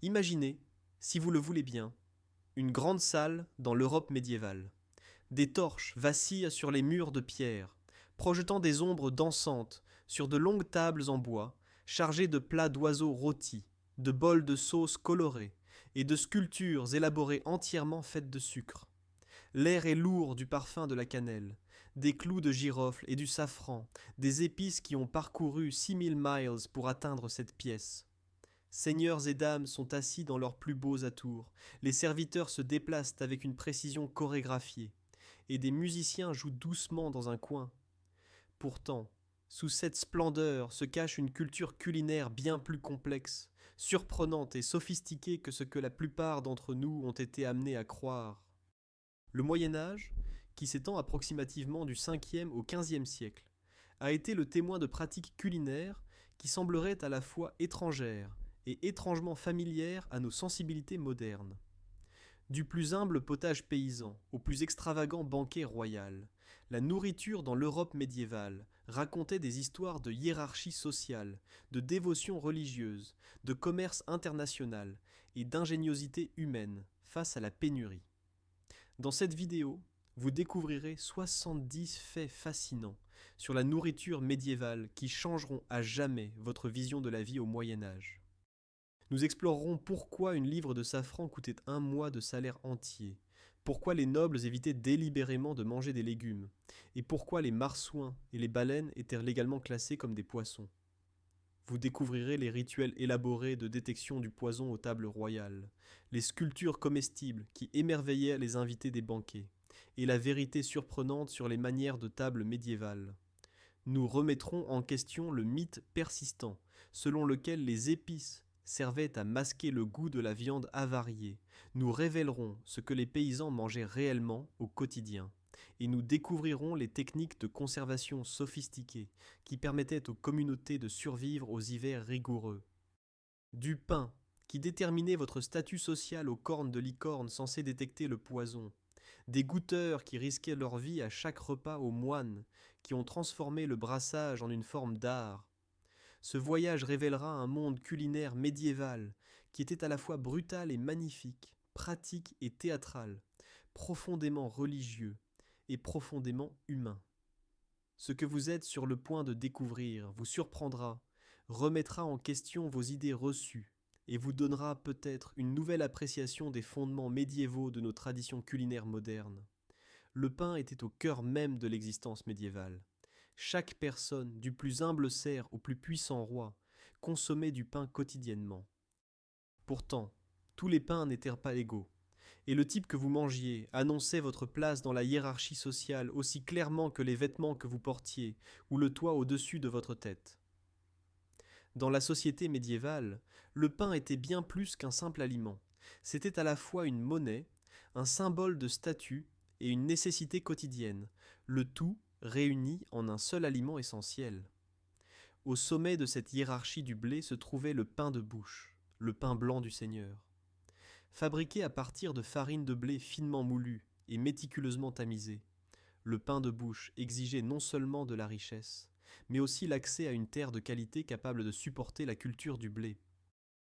Imaginez, si vous le voulez bien, une grande salle dans l'Europe médiévale. Des torches vacillent sur les murs de pierre, projetant des ombres dansantes sur de longues tables en bois, chargées de plats d'oiseaux rôtis, de bols de sauces colorées et de sculptures élaborées entièrement faites de sucre. L'air est lourd du parfum de la cannelle, des clous de girofle et du safran, des épices qui ont parcouru 6000 miles pour atteindre cette pièce. Seigneurs et dames sont assis dans leurs plus beaux atours, les serviteurs se déplacent avec une précision chorégraphiée, et des musiciens jouent doucement dans un coin. Pourtant, sous cette splendeur se cache une culture culinaire bien plus complexe, surprenante et sophistiquée que ce que la plupart d'entre nous ont été amenés à croire. Le Moyen Âge, qui s'étend approximativement du 5e au 15e siècle, a été le témoin de pratiques culinaires qui sembleraient à la fois étrangères et étrangement familières à nos sensibilités modernes. Du plus humble potage paysan au plus extravagant banquet royal, la nourriture dans l'Europe médiévale racontait des histoires de hiérarchie sociale, de dévotion religieuse, de commerce international et d'ingéniosité humaine face à la pénurie. Dans cette vidéo, vous découvrirez 70 faits fascinants sur la nourriture médiévale qui changeront à jamais votre vision de la vie au Moyen Âge. Nous explorerons pourquoi une livre de safran coûtait un mois de salaire entier, pourquoi les nobles évitaient délibérément de manger des légumes, et pourquoi les marsouins et les baleines étaient légalement classés comme des poissons. Vous découvrirez les rituels élaborés de détection du poison aux tables royales, les sculptures comestibles qui émerveillaient les invités des banquets, et la vérité surprenante sur les manières de table médiévales. Nous remettrons en question le mythe persistant, selon lequel les épices servaient à masquer le goût de la viande avariée. Nous révélerons ce que les paysans mangeaient réellement au quotidien. Et nous découvrirons les techniques de conservation sophistiquées qui permettaient aux communautés de survivre aux hivers rigoureux. Du pain, qui déterminait votre statut social aux cornes de licorne censées détecter le poison. Des goûteurs qui risquaient leur vie à chaque repas aux moines, qui ont transformé le brassage en une forme d'art. Ce voyage révélera un monde culinaire médiéval qui était à la fois brutal et magnifique, pratique et théâtral, profondément religieux et profondément humain. Ce que vous êtes sur le point de découvrir vous surprendra, remettra en question vos idées reçues et vous donnera peut-être une nouvelle appréciation des fondements médiévaux de nos traditions culinaires modernes. Le pain était au cœur même de l'existence médiévale. Chaque personne, du plus humble serf au plus puissant roi, consommait du pain quotidiennement. Pourtant, tous les pains n'étaient pas égaux, et le type que vous mangiez annonçait votre place dans la hiérarchie sociale aussi clairement que les vêtements que vous portiez ou le toit au-dessus de votre tête. Dans la société médiévale, le pain était bien plus qu'un simple aliment. C'était à la fois une monnaie, un symbole de statut et une nécessité quotidienne, le tout réuni en un seul aliment essentiel. Au sommet de cette hiérarchie du blé se trouvait le pain de bouche, le pain blanc du Seigneur. Fabriqué à partir de farine de blé finement moulue et méticuleusement tamisée, le pain de bouche exigeait non seulement de la richesse, mais aussi l'accès à une terre de qualité capable de supporter la culture du blé.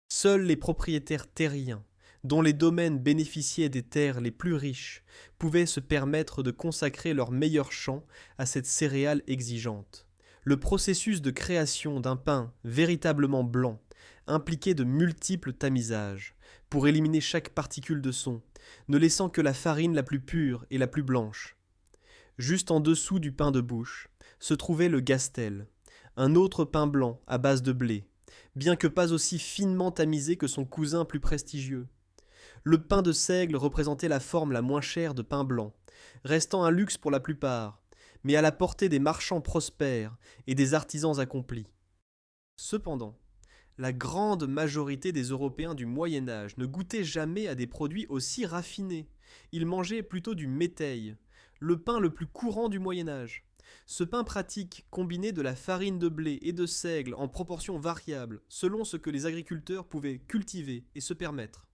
Seuls les propriétaires terriens, dont les domaines bénéficiaient des terres les plus riches, pouvaient se permettre de consacrer leurs meilleurs champs à cette céréale exigeante. Le processus de création d'un pain véritablement blanc impliquait de multiples tamisages, pour éliminer chaque particule de son, ne laissant que la farine la plus pure et la plus blanche. Juste en dessous du pain de bouche se trouvait le gastel, un autre pain blanc à base de blé, bien que pas aussi finement tamisé que son cousin plus prestigieux. Le pain de seigle représentait la forme la moins chère de pain blanc, restant un luxe pour la plupart, mais à la portée des marchands prospères et des artisans accomplis. Cependant, la grande majorité des Européens du Moyen Âge ne goûtaient jamais à des produits aussi raffinés. Ils mangeaient plutôt du méteil, le pain le plus courant du Moyen Âge. Ce pain pratique combinait de la farine de blé et de seigle en proportions variables selon ce que les agriculteurs pouvaient cultiver et se permettre.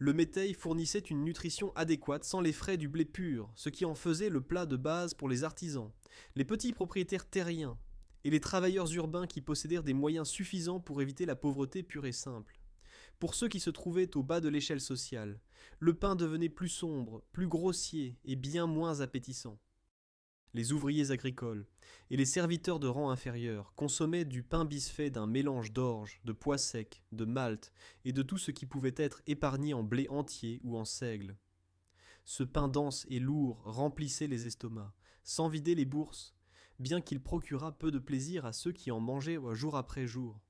Le méteil fournissait une nutrition adéquate sans les frais du blé pur, ce qui en faisait le plat de base pour les artisans, les petits propriétaires terriens et les travailleurs urbains qui possédèrent des moyens suffisants pour éviter la pauvreté pure et simple. Pour ceux qui se trouvaient au bas de l'échelle sociale, le pain devenait plus sombre, plus grossier et bien moins appétissant. Les ouvriers agricoles et les serviteurs de rang inférieur consommaient du pain bis fait d'un mélange d'orge, de pois secs, de malt et de tout ce qui pouvait être épargné en blé entier ou en seigle. Ce pain dense et lourd remplissait les estomacs, sans vider les bourses, bien qu'il procurât peu de plaisir à ceux qui en mangeaient jour après jour.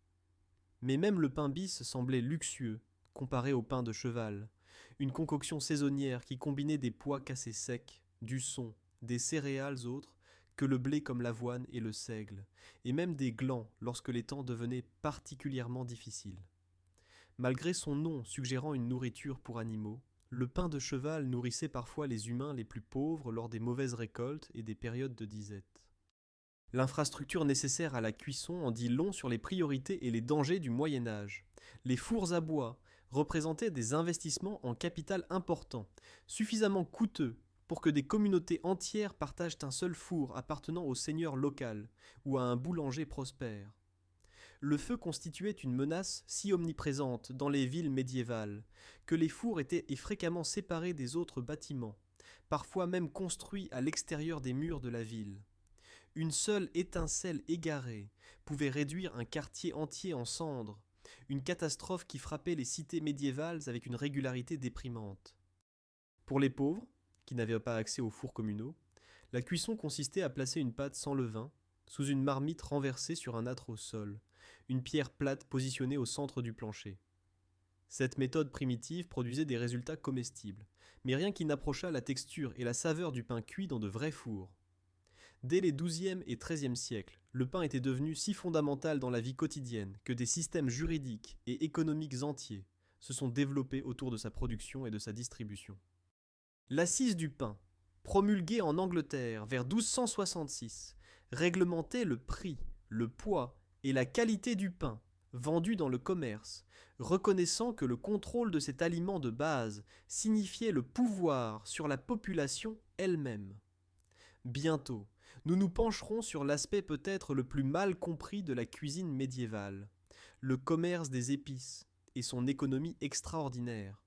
Mais même le pain bis semblait luxueux, comparé au pain de cheval, une concoction saisonnière qui combinait des pois cassés secs, du son, des céréales autres que le blé comme l'avoine et le seigle, et même des glands lorsque les temps devenaient particulièrement difficiles. Malgré son nom suggérant une nourriture pour animaux, le pain de cheval nourrissait parfois les humains les plus pauvres lors des mauvaises récoltes et des périodes de disette. L'infrastructure nécessaire à la cuisson en dit long sur les priorités et les dangers du Moyen Âge. Les fours à bois représentaient des investissements en capital important, suffisamment coûteux pour que des communautés entières partagent un seul four appartenant au seigneur local ou à un boulanger prospère. Le feu constituait une menace si omniprésente dans les villes médiévales que les fours étaient fréquemment séparés des autres bâtiments, parfois même construits à l'extérieur des murs de la ville. Une seule étincelle égarée pouvait réduire un quartier entier en cendres, une catastrophe qui frappait les cités médiévales avec une régularité déprimante. Pour les pauvres, qui n'avaient pas accès aux fours communaux, la cuisson consistait à placer une pâte sans levain sous une marmite renversée sur un âtre au sol, une pierre plate positionnée au centre du plancher. Cette méthode primitive produisait des résultats comestibles, mais rien qui n'approchât la texture et la saveur du pain cuit dans de vrais fours. Dès les XIIe et XIIIe siècles, le pain était devenu si fondamental dans la vie quotidienne que des systèmes juridiques et économiques entiers se sont développés autour de sa production et de sa distribution. L'assise du pain, promulguée en Angleterre vers 1266, réglementait le prix, le poids et la qualité du pain vendu dans le commerce, reconnaissant que le contrôle de cet aliment de base signifiait le pouvoir sur la population elle-même. Bientôt, nous nous pencherons sur l'aspect peut-être le plus mal compris de la cuisine médiévale, le commerce des épices et son économie extraordinaire.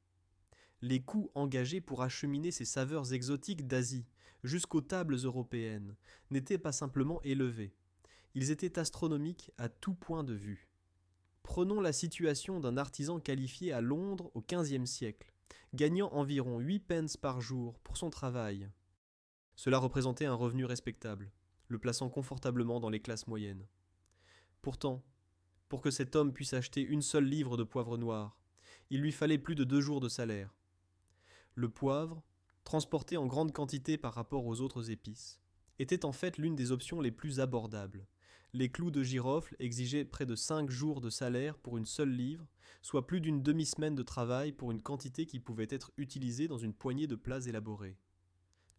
Les coûts engagés pour acheminer ces saveurs exotiques d'Asie jusqu'aux tables européennes n'étaient pas simplement élevés, ils étaient astronomiques à tout point de vue. Prenons la situation d'un artisan qualifié à Londres au XVe siècle, gagnant environ 8 pence par jour pour son travail. Cela représentait un revenu respectable, le plaçant confortablement dans les classes moyennes. Pourtant, pour que cet homme puisse acheter une seule livre de poivre noir, il lui fallait plus de 2 jours de salaire. Le poivre, transporté en grande quantité par rapport aux autres épices, était en fait l'une des options les plus abordables. Les clous de girofle exigeaient près de 5 jours de salaire pour une seule livre, soit plus d'une demi-semaine de travail pour une quantité qui pouvait être utilisée dans une poignée de plats élaborés.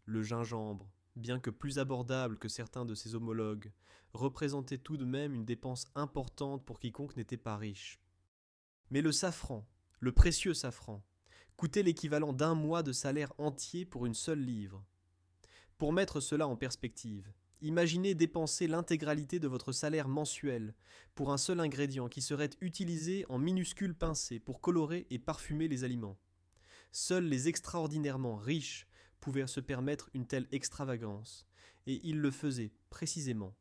Le gingembre, bien que plus abordable que certains de ses homologues, représentait tout de même une dépense importante pour quiconque n'était pas riche. Mais le safran, le précieux safran, coûtait l'équivalent d'1 mois de salaire entier pour une seule livre. Pour mettre cela en perspective, imaginez dépenser l'intégralité de votre salaire mensuel pour un seul ingrédient qui serait utilisé en minuscules pincées pour colorer et parfumer les aliments. Seuls les extraordinairement riches pouvaient se permettre une telle extravagance, et ils le faisaient précisément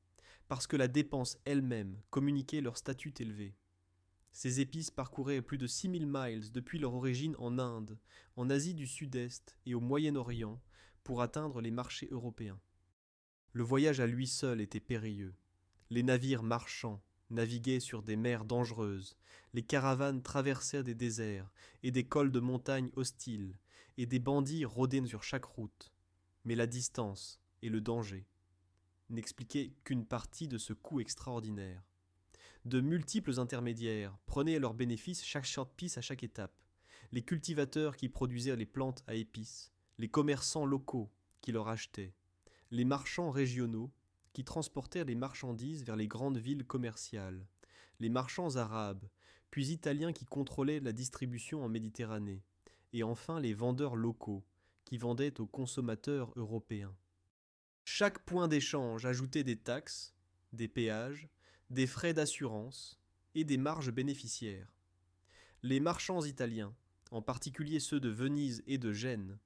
parce que la dépense elle-même communiquait leur statut élevé. Ces épices parcouraient plus de 6000 miles depuis leur origine en Inde, en Asie du Sud-Est et au Moyen-Orient pour atteindre les marchés européens. Le voyage à lui seul était périlleux. Les navires marchands naviguaient sur des mers dangereuses, les caravanes traversèrent des déserts et des cols de montagnes hostiles, et des bandits rôdaient sur chaque route. Mais la distance et le danger n'expliquaient qu'une partie de ce coût extraordinaire. De multiples intermédiaires prenaient leurs bénéfices chaque short-piece à chaque étape. Les cultivateurs qui produisaient les plantes à épices, les commerçants locaux qui leur achetaient, les marchands régionaux qui transportèrent les marchandises vers les grandes villes commerciales, les marchands arabes, puis italiens qui contrôlaient la distribution en Méditerranée, et enfin les vendeurs locaux qui vendaient aux consommateurs européens. Chaque point d'échange ajoutait des taxes, des péages, des frais d'assurance et des marges bénéficiaires. Les marchands italiens, en particulier ceux de Venise et de Gênes,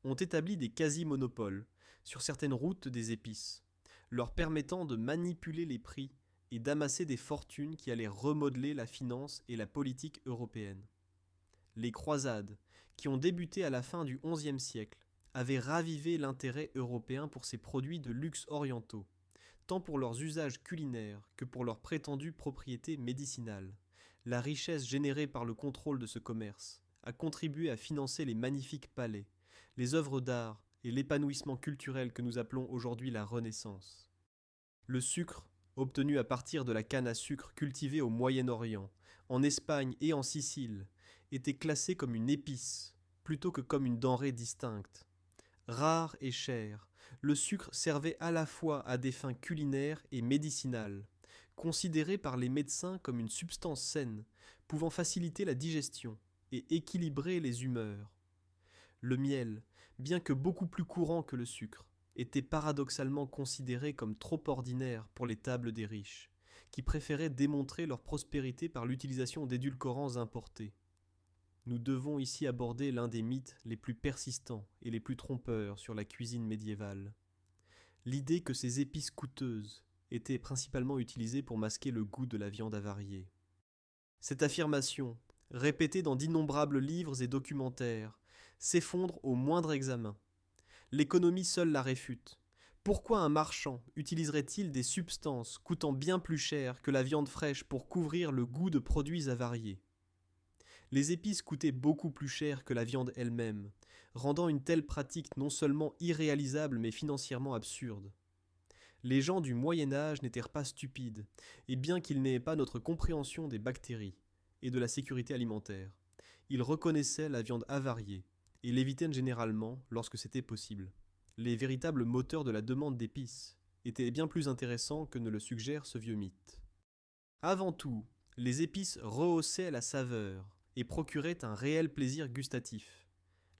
ont établi des quasi-monopoles sur certaines routes des épices, leur permettant de manipuler les prix et d'amasser des fortunes qui allaient remodeler la finance et la politique européenne. Les croisades, qui ont débuté à la fin du XIe siècle, avaient ravivé l'intérêt européen pour ces produits de luxe orientaux, tant pour leurs usages culinaires que pour leurs prétendues propriétés médicinales. La richesse générée par le contrôle de ce commerce a contribué à financer les magnifiques palais, les œuvres d'art et l'épanouissement culturel que nous appelons aujourd'hui la Renaissance. Le sucre, obtenu à partir de la canne à sucre cultivée au Moyen-Orient, en Espagne et en Sicile, était classé comme une épice, plutôt que comme une denrée distincte. Rare et cher, le sucre servait à la fois à des fins culinaires et médicinales, considéré par les médecins comme une substance saine, pouvant faciliter la digestion et équilibrer les humeurs. Le miel, bien que beaucoup plus courant que le sucre, était paradoxalement considéré comme trop ordinaire pour les tables des riches, qui préféraient démontrer leur prospérité par l'utilisation d'édulcorants importés. Nous devons ici aborder l'un des mythes les plus persistants et les plus trompeurs sur la cuisine médiévale. L'idée que ces épices coûteuses étaient principalement utilisées pour masquer le goût de la viande avariée. Cette affirmation, répétée dans d'innombrables livres et documentaires, s'effondre au moindre examen. L'économie seule la réfute. Pourquoi un marchand utiliserait-il des substances coûtant bien plus cher que la viande fraîche pour couvrir le goût de produits avariés ? Les épices coûtaient beaucoup plus cher que la viande elle-même, rendant une telle pratique non seulement irréalisable mais financièrement absurde. Les gens du Moyen-Âge n'étaient pas stupides, et bien qu'ils n'aient pas notre compréhension des bactéries et de la sécurité alimentaire, ils reconnaissaient la viande avariée et l'évitaient généralement lorsque c'était possible. Les véritables moteurs de la demande d'épices étaient bien plus intéressants que ne le suggère ce vieux mythe. Avant tout, les épices rehaussaient la saveur et procuraient un réel plaisir gustatif.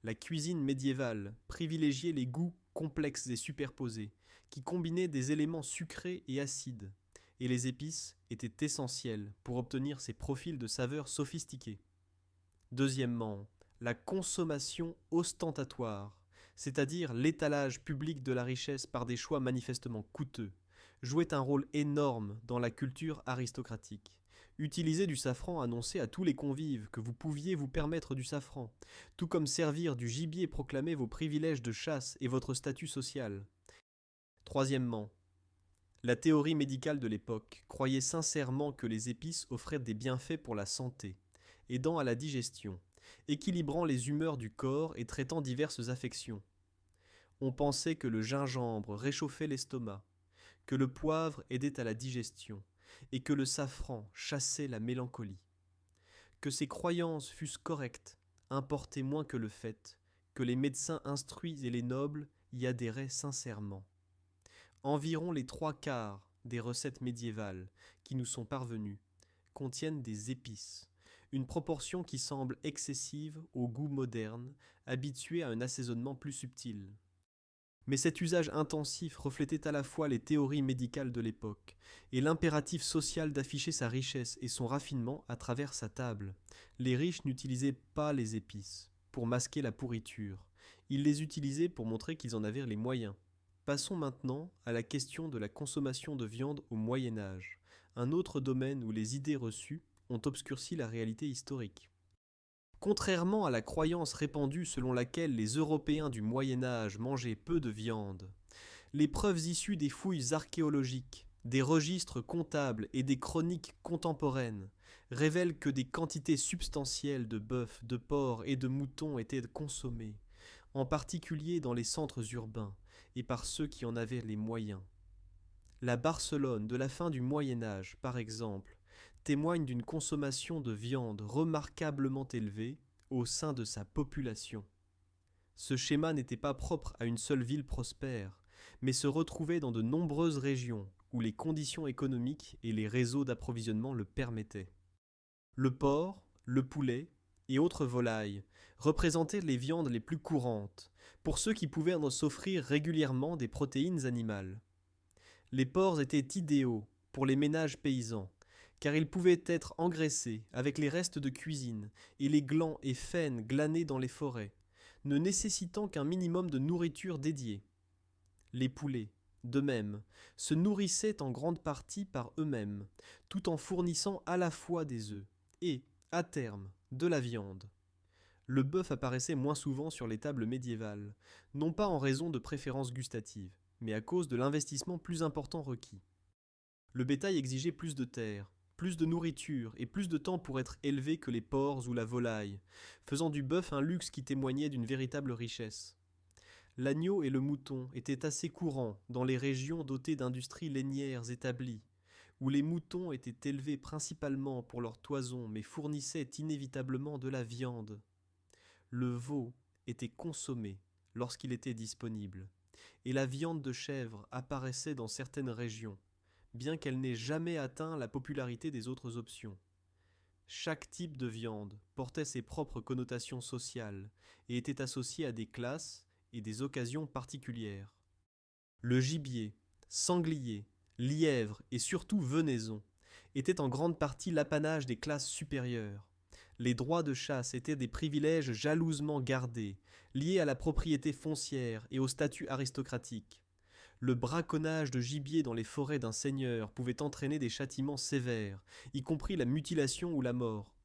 La cuisine médiévale privilégiait les goûts complexes et superposés, qui combinaient des éléments sucrés et acides, et les épices étaient essentielles pour obtenir ces profils de saveurs sophistiqués. Deuxièmement, la consommation ostentatoire, c'est-à-dire l'étalage public de la richesse par des choix manifestement coûteux, jouait un rôle énorme dans la culture aristocratique. Utiliser du safran annonçait à tous les convives que vous pouviez vous permettre du safran, tout comme servir du gibier proclamait vos privilèges de chasse et votre statut social. Troisièmement, la théorie médicale de l'époque croyait sincèrement que les épices offraient des bienfaits pour la santé, aidant à la digestion, équilibrant les humeurs du corps et traitant diverses affections. On pensait que le gingembre réchauffait l'estomac, que le poivre aidait à la digestion, et que le safran chassait la mélancolie. Que ces croyances fussent correctes importait moins que le fait que les médecins instruits et les nobles y adhéraient sincèrement. Environ les 3/4 des recettes médiévales qui nous sont parvenues contiennent des épices, une proportion qui semble excessive au goût moderne, habitué à un assaisonnement plus subtil. Mais cet usage intensif reflétait à la fois les théories médicales de l'époque et l'impératif social d'afficher sa richesse et son raffinement à travers sa table. Les riches n'utilisaient pas les épices pour masquer la pourriture, ils les utilisaient pour montrer qu'ils en avaient les moyens. Passons maintenant à la question de la consommation de viande au Moyen Âge, un autre domaine où les idées reçues ont obscurci la réalité historique. Contrairement à la croyance répandue selon laquelle les Européens du Moyen Âge mangeaient peu de viande, les preuves issues des fouilles archéologiques, des registres comptables et des chroniques contemporaines révèlent que des quantités substantielles de bœuf, de porc et de mouton étaient consommées, en particulier dans les centres urbains et par ceux qui en avaient les moyens. La Barcelone de la fin du Moyen Âge, par exemple, témoigne d'une consommation de viande remarquablement élevée au sein de sa population. Ce schéma n'était pas propre à une seule ville prospère, mais se retrouvait dans de nombreuses régions où les conditions économiques et les réseaux d'approvisionnement le permettaient. Le porc, le poulet et autres volailles représentaient les viandes les plus courantes, pour ceux qui pouvaient s'offrir régulièrement des protéines animales. Les porcs étaient idéaux pour les ménages paysans, car ils pouvaient être engraissés avec les restes de cuisine et les glands et faines glanés dans les forêts, ne nécessitant qu'un minimum de nourriture dédiée. Les poulets, de même, se nourrissaient en grande partie par eux-mêmes, tout en fournissant à la fois des œufs et, à terme, de la viande. Le bœuf apparaissait moins souvent sur les tables médiévales, non pas en raison de préférences gustatives, mais à cause de l'investissement plus important requis. Le bétail exigeait plus de terre, plus de nourriture et plus de temps pour être élevé que les porcs ou la volaille, faisant du bœuf un luxe qui témoignait d'une véritable richesse. L'agneau et le mouton étaient assez courants dans les régions dotées d'industries lainières établies, où les moutons étaient élevés principalement pour leur toison mais fournissaient inévitablement de la viande. Le veau était consommé lorsqu'il était disponible, et la viande de chèvre apparaissait dans certaines régions, bien qu'elle n'ait jamais atteint la popularité des autres options. Chaque type de viande portait ses propres connotations sociales et était associé à des classes et des occasions particulières. Le gibier, sanglier, lièvre et surtout venaison étaient en grande partie l'apanage des classes supérieures. Les droits de chasse étaient des privilèges jalousement gardés, liés à la propriété foncière et au statut aristocratique. Le braconnage de gibier dans les forêts d'un seigneur pouvait entraîner des châtiments sévères, y compris la mutilation ou la mort.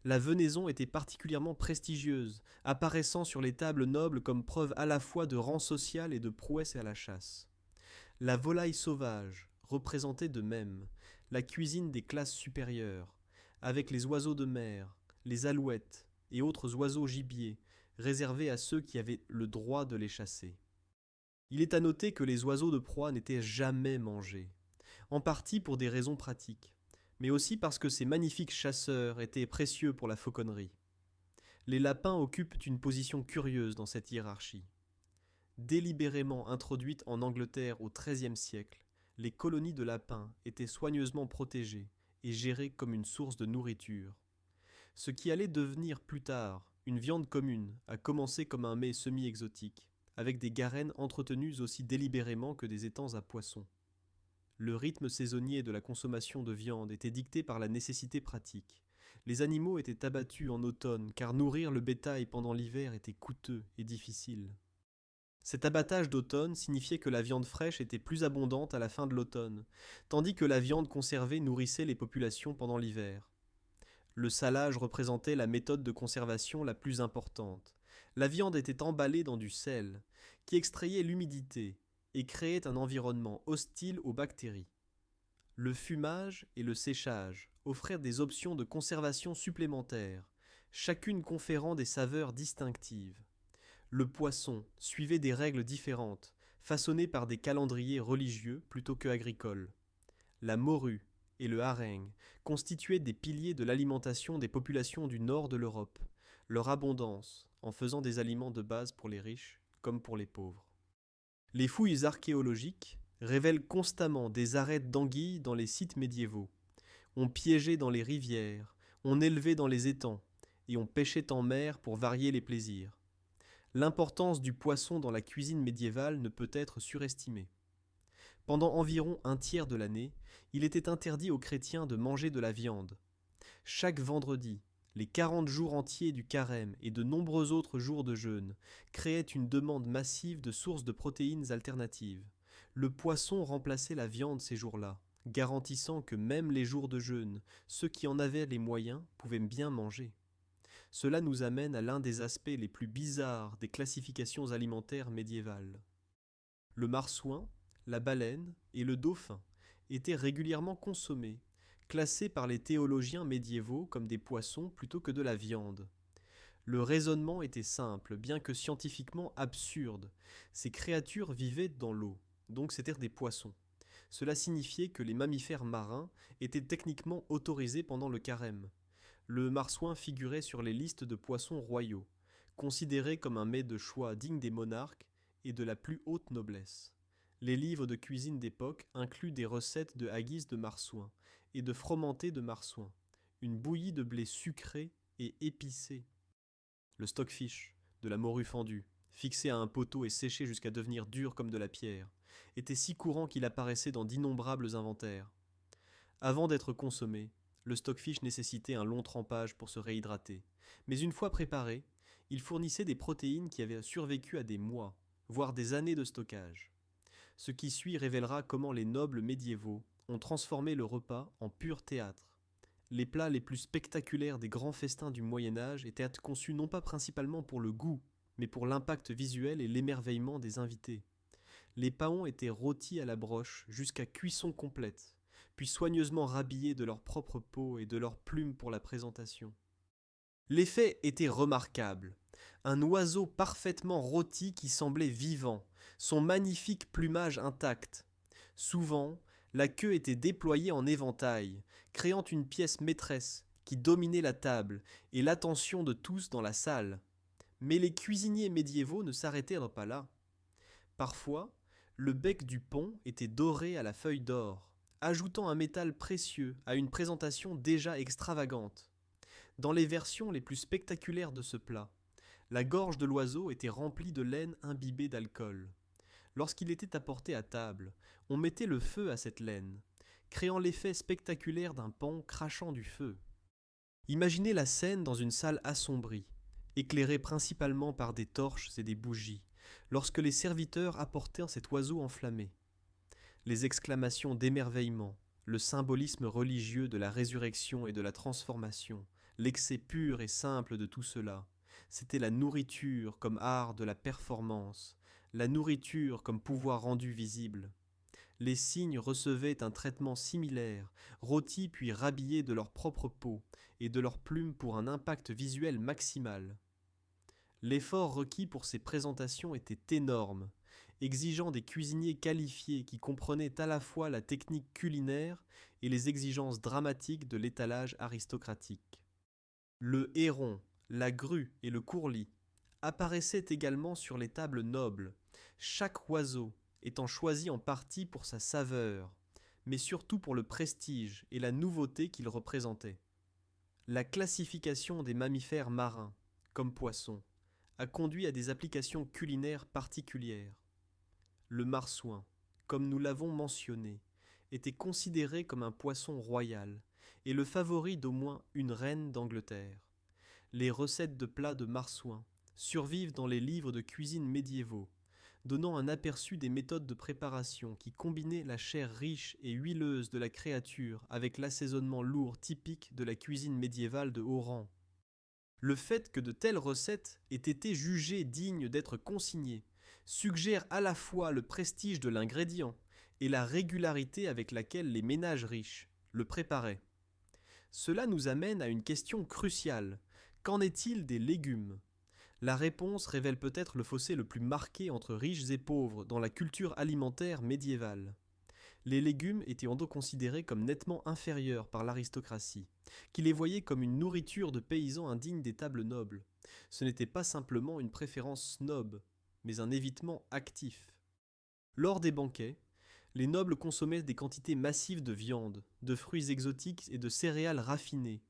La venaison était particulièrement prestigieuse, apparaissant sur les tables nobles comme preuve à la fois de rang social et de prouesse à la chasse. La volaille sauvage représentait de même la cuisine des classes supérieures, avec les oiseaux de mer, les alouettes et autres oiseaux gibiers, réservés à ceux qui avaient le droit de les chasser. Il est à noter que les oiseaux de proie n'étaient jamais mangés, en partie pour des raisons pratiques, mais aussi parce que ces magnifiques chasseurs étaient précieux pour la fauconnerie. Les lapins occupent une position curieuse dans cette hiérarchie. Délibérément introduites en Angleterre au XIIIe siècle, les colonies de lapins étaient soigneusement protégées et gérées comme une source de nourriture. Ce qui allait devenir plus tard une viande commune a commencé comme un mets semi-exotique, avec des garennes entretenues aussi délibérément que des étangs à poissons. Le rythme saisonnier de la consommation de viande était dicté par la nécessité pratique. Les animaux étaient abattus en automne car nourrir le bétail pendant l'hiver était coûteux et difficile. Cet abattage d'automne signifiait que la viande fraîche était plus abondante à la fin de l'automne, tandis que la viande conservée nourrissait les populations pendant l'hiver. Le salage représentait la méthode de conservation la plus importante. La viande était emballée dans du sel, qui extrayait l'humidité et créait un environnement hostile aux bactéries. Le fumage et le séchage offrirent des options de conservation supplémentaires, chacune conférant des saveurs distinctives. Le poisson suivait des règles différentes, façonnées par des calendriers religieux plutôt que agricoles. La morue et le hareng constituaient des piliers de l'alimentation des populations du nord de l'Europe, leur abondance en faisant des aliments de base pour les riches comme pour les pauvres. Les fouilles archéologiques révèlent constamment des arêtes d'anguilles dans les sites médiévaux. On piégeait dans les rivières, on élevait dans les étangs, et on pêchait en mer pour varier les plaisirs. L'importance du poisson dans la cuisine médiévale ne peut être surestimée. Pendant environ un tiers de l'année, il était interdit aux chrétiens de manger de la viande. Chaque vendredi, les 40 jours entiers du carême et de nombreux autres jours de jeûne créaient une demande massive de sources de protéines alternatives. Le poisson remplaçait la viande ces jours-là, garantissant que même les jours de jeûne, ceux qui en avaient les moyens pouvaient bien manger. Cela nous amène à l'un des aspects les plus bizarres des classifications alimentaires médiévales. Le marsouin, la baleine et le dauphin étaient régulièrement consommés, classés par les théologiens médiévaux comme des poissons plutôt que de la viande. Le raisonnement était simple, bien que scientifiquement absurde. Ces créatures vivaient dans l'eau, donc c'étaient des poissons. Cela signifiait que les mammifères marins étaient techniquement autorisés pendant le carême. Le marsouin figurait sur les listes de poissons royaux, considérés comme un mets de choix digne des monarques et de la plus haute noblesse. Les livres de cuisine d'époque incluent des recettes de haggis de marsouin et de fromenté de marsouin, une bouillie de blé sucré et épicé. Le stockfish, de la morue fendue, fixé à un poteau et séché jusqu'à devenir dur comme de la pierre, était si courant qu'il apparaissait dans d'innombrables inventaires. Avant d'être consommé, le stockfish nécessitait un long trempage pour se réhydrater, mais une fois préparé, il fournissait des protéines qui avaient survécu à des mois, voire des années de stockage. Ce qui suit révélera comment les nobles médiévaux ont transformé le repas en pur théâtre. Les plats les plus spectaculaires des grands festins du Moyen Âge étaient conçus non pas principalement pour le goût, mais pour l'impact visuel et l'émerveillement des invités. Les paons étaient rôtis à la broche jusqu'à cuisson complète, puis soigneusement rhabillés de leur propre peau et de leurs plumes pour la présentation. L'effet était remarquable. Un oiseau parfaitement rôti qui semblait vivant, son magnifique plumage intact. Souvent, la queue était déployée en éventail, créant une pièce maîtresse qui dominait la table et l'attention de tous dans la salle. Mais les cuisiniers médiévaux ne s'arrêtèrent pas là. Parfois, le bec du pont était doré à la feuille d'or, ajoutant un métal précieux à une présentation déjà extravagante. Dans les versions les plus spectaculaires de ce plat, la gorge de l'oiseau était remplie de laine imbibée d'alcool. Lorsqu'il était apporté à table, on mettait le feu à cette laine, créant l'effet spectaculaire d'un paon crachant du feu. Imaginez la scène dans une salle assombrie, éclairée principalement par des torches et des bougies, lorsque les serviteurs apportèrent cet oiseau enflammé. Les exclamations d'émerveillement, le symbolisme religieux de la résurrection et de la transformation, l'excès pur et simple de tout cela, c'était la nourriture comme art de la performance, la nourriture comme pouvoir rendu visible. Les cygnes recevaient un traitement similaire, rôtis puis rhabillés de leur propre peau et de leurs plumes pour un impact visuel maximal. L'effort requis pour ces présentations était énorme, exigeant des cuisiniers qualifiés qui comprenaient à la fois la technique culinaire et les exigences dramatiques de l'étalage aristocratique. Le héron, la grue et le courlis apparaissaient également sur les tables nobles, chaque oiseau étant choisi en partie pour sa saveur, mais surtout pour le prestige et la nouveauté qu'il représentait. La classification des mammifères marins, comme poissons, a conduit à des applications culinaires particulières. Le marsouin, comme nous l'avons mentionné, était considéré comme un poisson royal et le favori d'au moins une reine d'Angleterre. Les recettes de plats de marsouin survivent dans les livres de cuisine médiévaux, donnant un aperçu des méthodes de préparation qui combinaient la chair riche et huileuse de la créature avec l'assaisonnement lourd typique de la cuisine médiévale de haut rang. Le fait que de telles recettes aient été jugées dignes d'être consignées suggère à la fois le prestige de l'ingrédient et la régularité avec laquelle les ménages riches le préparaient. Cela nous amène à une question cruciale. Qu'en est-il des légumes ? La réponse révèle peut-être le fossé le plus marqué entre riches et pauvres dans la culture alimentaire médiévale. Les légumes étaient donc considérés comme nettement inférieurs par l'aristocratie, qui les voyait comme une nourriture de paysans indignes des tables nobles. Ce n'était pas simplement une préférence snob, mais un évitement actif. Lors des banquets, les nobles consommaient des quantités massives de viande, de fruits exotiques et de céréales raffinées,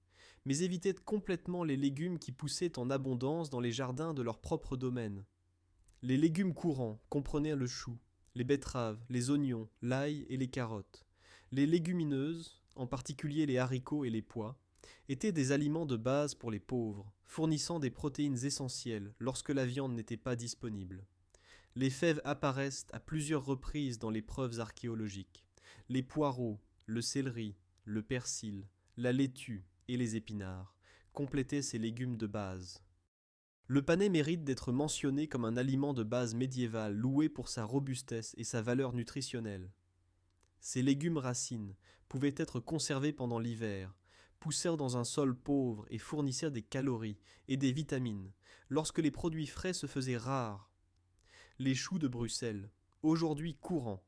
mais évitaient complètement les légumes qui poussaient en abondance dans les jardins de leur propre domaine. Les légumes courants comprenaient le chou, les betteraves, les oignons, l'ail et les carottes. Les légumineuses, en particulier les haricots et les pois, étaient des aliments de base pour les pauvres, fournissant des protéines essentielles lorsque la viande n'était pas disponible. Les fèves apparaissent à plusieurs reprises dans les preuves archéologiques. Les poireaux, le céleri, le persil, la laitue et les épinards complétaient ces légumes de base. Le panais mérite d'être mentionné comme un aliment de base médiéval loué pour sa robustesse et sa valeur nutritionnelle. Ces légumes racines pouvaient être conservés pendant l'hiver, poussèrent dans un sol pauvre et fournissèrent des calories et des vitamines, lorsque les produits frais se faisaient rares. Les choux de Bruxelles, aujourd'hui courants,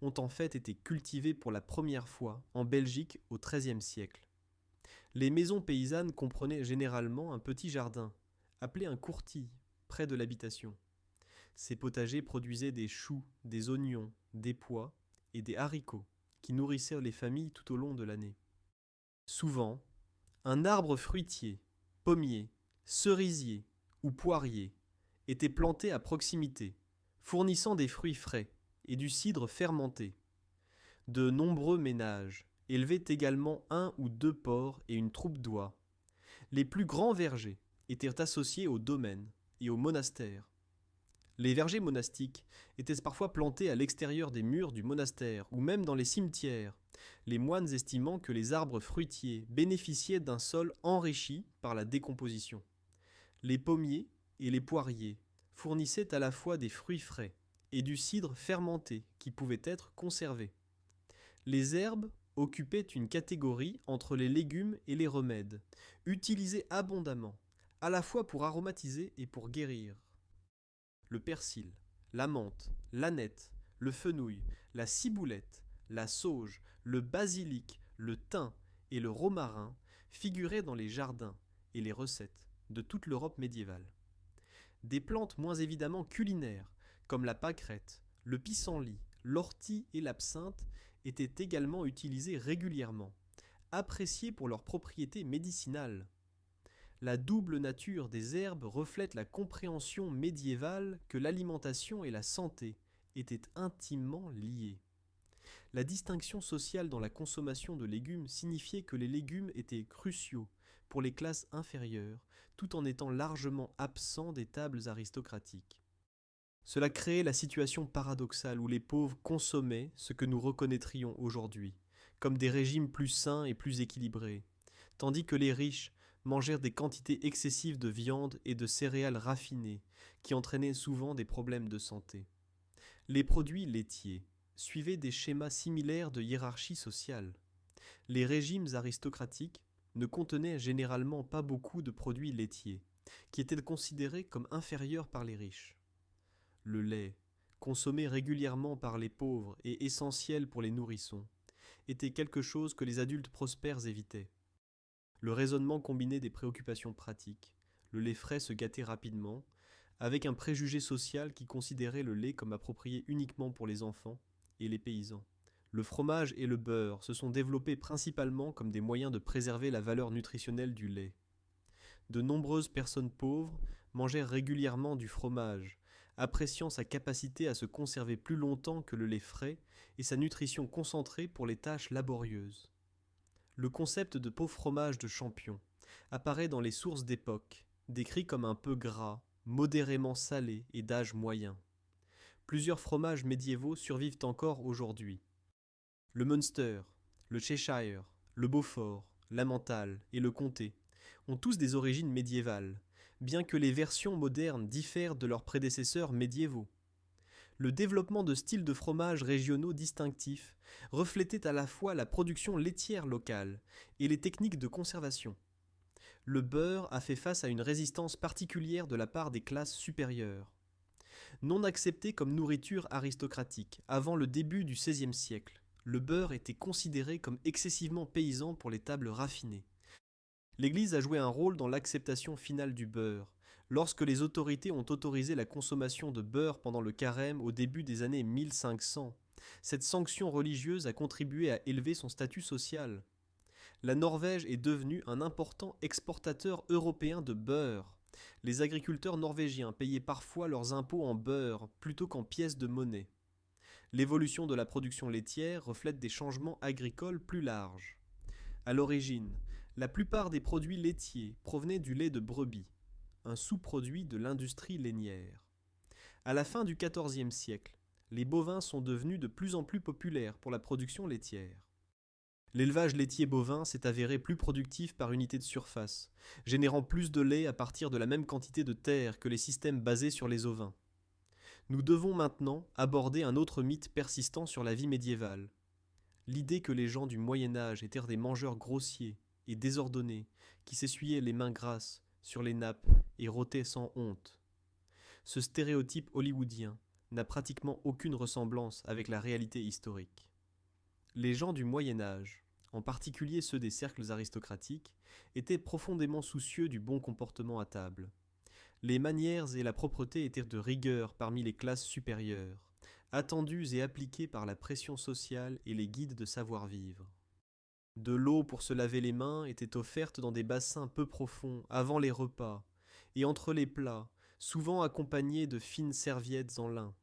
ont en fait été cultivés pour la première fois en Belgique au XIIIe siècle. Les maisons paysannes comprenaient généralement un petit jardin, appelé un courtis, près de l'habitation. Ces potagers produisaient des choux, des oignons, des pois et des haricots, qui nourrissaient les familles tout au long de l'année. Souvent, un arbre fruitier, pommier, cerisier ou poirier était planté à proximité, fournissant des fruits frais et du cidre fermenté. De nombreux ménages élevaient également 1 ou 2 porcs et une troupe d'oies. Les plus grands vergers étaient associés aux domaines et aux monastères. Les vergers monastiques étaient parfois plantés à l'extérieur des murs du monastère ou même dans les cimetières, les moines estimant que les arbres fruitiers bénéficiaient d'un sol enrichi par la décomposition. Les pommiers et les poiriers fournissaient à la fois des fruits frais et du cidre fermenté qui pouvait être conservé. Les herbes occupaient une catégorie entre les légumes et les remèdes, utilisés abondamment, à la fois pour aromatiser et pour guérir. Le persil, la menthe, l'aneth, le fenouil, la ciboulette, la sauge, le basilic, le thym et le romarin figuraient dans les jardins et les recettes de toute l'Europe médiévale. Des plantes moins évidemment culinaires, comme la pâquerette, le pissenlit, l'ortie et l'absinthe, étaient également utilisées régulièrement, appréciées pour leurs propriétés médicinales. La double nature des herbes reflète la compréhension médiévale que l'alimentation et la santé étaient intimement liées. La distinction sociale dans la consommation de légumes signifiait que les légumes étaient cruciaux pour les classes inférieures, tout en étant largement absents des tables aristocratiques. Cela créait la situation paradoxale où les pauvres consommaient ce que nous reconnaîtrions aujourd'hui, comme des régimes plus sains et plus équilibrés, tandis que les riches mangèrent des quantités excessives de viande et de céréales raffinées, qui entraînaient souvent des problèmes de santé. Les produits laitiers suivaient des schémas similaires de hiérarchie sociale. Les régimes aristocratiques ne contenaient généralement pas beaucoup de produits laitiers, qui étaient considérés comme inférieurs par les riches. Le lait, consommé régulièrement par les pauvres et essentiel pour les nourrissons, était quelque chose que les adultes prospères évitaient. Le raisonnement combinait des préoccupations pratiques. Le lait frais se gâtait rapidement, avec un préjugé social qui considérait le lait comme approprié uniquement pour les enfants et les paysans. Le fromage et le beurre se sont développés principalement comme des moyens de préserver la valeur nutritionnelle du lait. De nombreuses personnes pauvres mangèrent régulièrement du fromage, appréciant sa capacité à se conserver plus longtemps que le lait frais et sa nutrition concentrée pour les tâches laborieuses. Le concept de pauvre fromage de champion apparaît dans les sources d'époque, décrit comme un peu gras, modérément salé et d'âge moyen. Plusieurs fromages médiévaux survivent encore aujourd'hui. Le Munster, le Cheshire, le Beaufort, l'Emmental et le Comté ont tous des origines médiévales, bien que les versions modernes diffèrent de leurs prédécesseurs médiévaux. Le développement de styles de fromages régionaux distinctifs reflétait à la fois la production laitière locale et les techniques de conservation. Le beurre a fait face à une résistance particulière de la part des classes supérieures. Non accepté comme nourriture aristocratique avant le début du XVIe siècle, le beurre était considéré comme excessivement paysan pour les tables raffinées. L'Église a joué un rôle dans l'acceptation finale du beurre, lorsque les autorités ont autorisé la consommation de beurre pendant le carême au début des années 1500. Cette sanction religieuse a contribué à élever son statut social. La Norvège est devenue un important exportateur européen de beurre. Les agriculteurs norvégiens payaient parfois leurs impôts en beurre plutôt qu'en pièces de monnaie. L'évolution de la production laitière reflète des changements agricoles plus larges. À l'origine, la plupart des produits laitiers provenaient du lait de brebis, un sous-produit de l'industrie lainière. À la fin du XIVe siècle, les bovins sont devenus de plus en plus populaires pour la production laitière. L'élevage laitier bovin s'est avéré plus productif par unité de surface, générant plus de lait à partir de la même quantité de terre que les systèmes basés sur les ovins. Nous devons maintenant aborder un autre mythe persistant sur la vie médiévale. L'idée que les gens du Moyen Âge étaient des mangeurs grossiers et désordonnés, qui s'essuyaient les mains grasses sur les nappes et rôtaient sans honte. Ce stéréotype hollywoodien n'a pratiquement aucune ressemblance avec la réalité historique. Les gens du Moyen Âge, en particulier ceux des cercles aristocratiques, étaient profondément soucieux du bon comportement à table. Les manières et la propreté étaient de rigueur parmi les classes supérieures, attendues et appliquées par la pression sociale et les guides de savoir-vivre. De l'eau pour se laver les mains était offerte dans des bassins peu profonds avant les repas et entre les plats, souvent accompagnée de fines serviettes en lin.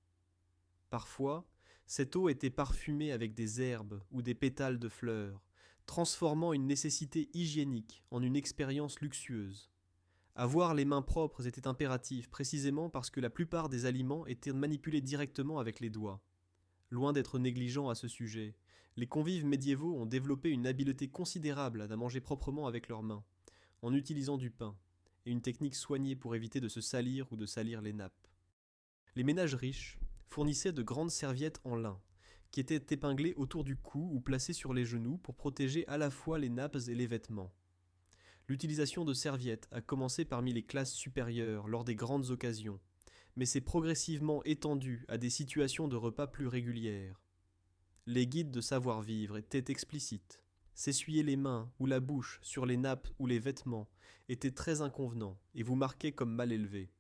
Parfois, cette eau était parfumée avec des herbes ou des pétales de fleurs, transformant une nécessité hygiénique en une expérience luxueuse. Avoir les mains propres était impératif, précisément parce que la plupart des aliments étaient manipulés directement avec les doigts. Loin d'être négligents à ce sujet, les convives médiévaux ont développé une habileté considérable à manger proprement avec leurs mains, en utilisant du pain, et une technique soignée pour éviter de se salir ou de salir les nappes. Les ménages riches fournissaient de grandes serviettes en lin, qui étaient épinglées autour du cou ou placées sur les genoux pour protéger à la fois les nappes et les vêtements. L'utilisation de serviettes a commencé parmi les classes supérieures lors des grandes occasions, mais s'est progressivement étendue à des situations de repas plus régulières. Les guides de savoir-vivre étaient explicites. S'essuyer les mains ou la bouche sur les nappes ou les vêtements était très inconvenant et vous marquait comme mal élevé.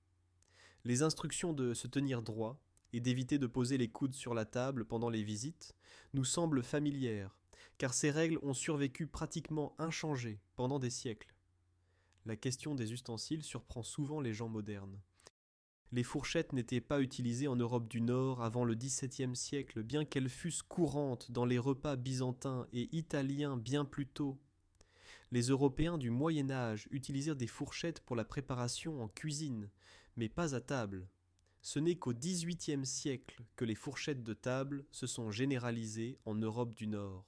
Les instructions de se tenir droit et d'éviter de poser les coudes sur la table pendant les visites nous semblent familières, car ces règles ont survécu pratiquement inchangées pendant des siècles. La question des ustensiles surprend souvent les gens modernes. Les fourchettes n'étaient pas utilisées en Europe du Nord avant le XVIIe siècle, bien qu'elles fussent courantes dans les repas byzantins et italiens bien plus tôt. Les Européens du Moyen Âge utilisèrent des fourchettes pour la préparation en cuisine, mais pas à table. Ce n'est qu'au XVIIIe siècle que les fourchettes de table se sont généralisées en Europe du Nord.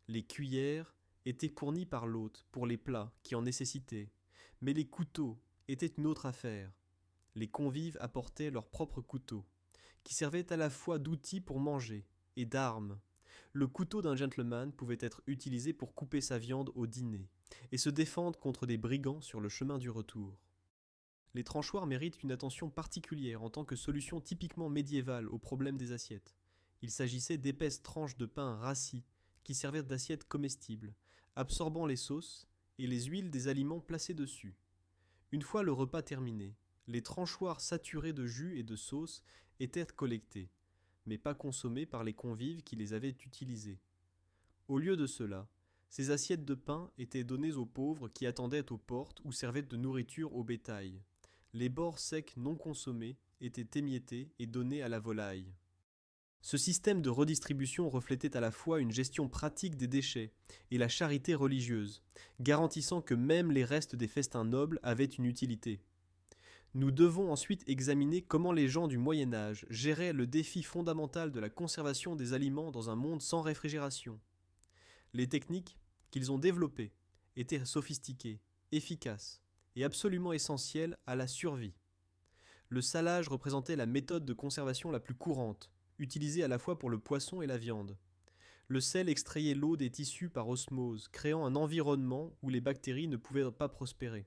Les cuillères étaient fournies par l'hôte pour les plats qui en nécessitaient, mais les couteaux étaient une autre affaire. Les convives apportaient leurs propres couteaux, qui servaient à la fois d'outils pour manger et d'armes. Le couteau d'un gentleman pouvait être utilisé pour couper sa viande au dîner et se défendre contre des brigands sur le chemin du retour. Les tranchoirs méritent une attention particulière en tant que solution typiquement médiévale au problème des assiettes. Il s'agissait d'épaisses tranches de pain rassis qui servaient d'assiettes comestibles, absorbant les sauces et les huiles des aliments placés dessus. Une fois le repas terminé, les tranchoirs saturés de jus et de sauce étaient collectés, mais pas consommés par les convives qui les avaient utilisés. Au lieu de cela, ces assiettes de pain étaient données aux pauvres qui attendaient aux portes ou servaient de nourriture au bétail. Les bords secs non consommés étaient émiettés et donnés à la volaille. Ce système de redistribution reflétait à la fois une gestion pratique des déchets et la charité religieuse, garantissant que même les restes des festins nobles avaient une utilité. Nous devons ensuite examiner comment les gens du Moyen Âge géraient le défi fondamental de la conservation des aliments dans un monde sans réfrigération. Les techniques qu'ils ont développées étaient sophistiquées, efficaces et absolument essentielles à la survie. Le salage représentait la méthode de conservation la plus courante, utilisée à la fois pour le poisson et la viande. Le sel extrayait l'eau des tissus par osmose, créant un environnement où les bactéries ne pouvaient pas prospérer.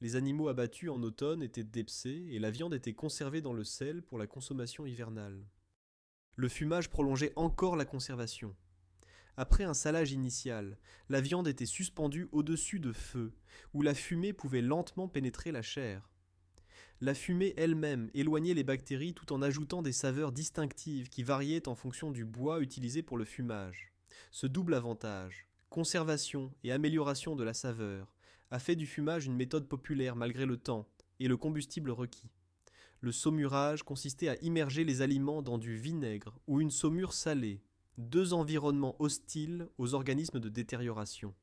Les animaux abattus en automne étaient dépecés et la viande était conservée dans le sel pour la consommation hivernale. Le fumage prolongeait encore la conservation. Après un salage initial, la viande était suspendue au-dessus de feu, où la fumée pouvait lentement pénétrer la chair. La fumée elle-même éloignait les bactéries tout en ajoutant des saveurs distinctives qui variaient en fonction du bois utilisé pour le fumage. Ce double avantage, conservation et amélioration de la saveur, a fait du fumage une méthode populaire malgré le temps et le combustible requis. Le saumurage consistait à immerger les aliments dans du vinaigre ou une saumure salée, deux environnements hostiles aux organismes de détérioration.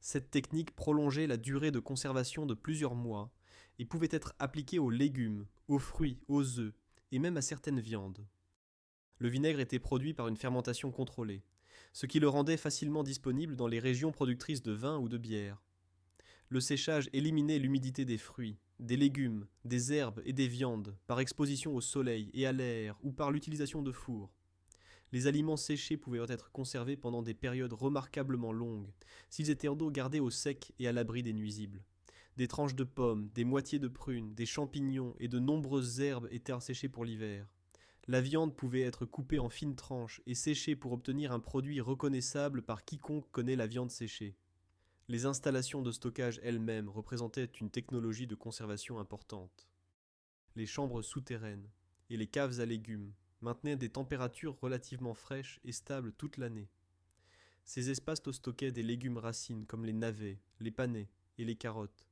Cette technique prolongeait la durée de conservation de plusieurs mois et pouvait être appliquée aux légumes, aux fruits, aux œufs et même à certaines viandes. Le vinaigre était produit par une fermentation contrôlée, ce qui le rendait facilement disponible dans les régions productrices de vin ou de bière. Le séchage éliminait l'humidité des fruits, des légumes, des herbes et des viandes par exposition au soleil et à l'air ou par l'utilisation de fours. Les aliments séchés pouvaient être conservés pendant des périodes remarquablement longues, s'ils étaient gardés au sec et à l'abri des nuisibles. Des tranches de pommes, des moitiés de prunes, des champignons et de nombreuses herbes étaient asséchées pour l'hiver. La viande pouvait être coupée en fines tranches et séchée pour obtenir un produit reconnaissable par quiconque connaît la viande séchée. Les installations de stockage elles-mêmes représentaient une technologie de conservation importante. Les chambres souterraines et les caves à légumes maintenaient des températures relativement fraîches et stables toute l'année. Ces espaces stockaient des légumes racines comme les navets, les panais et les carottes,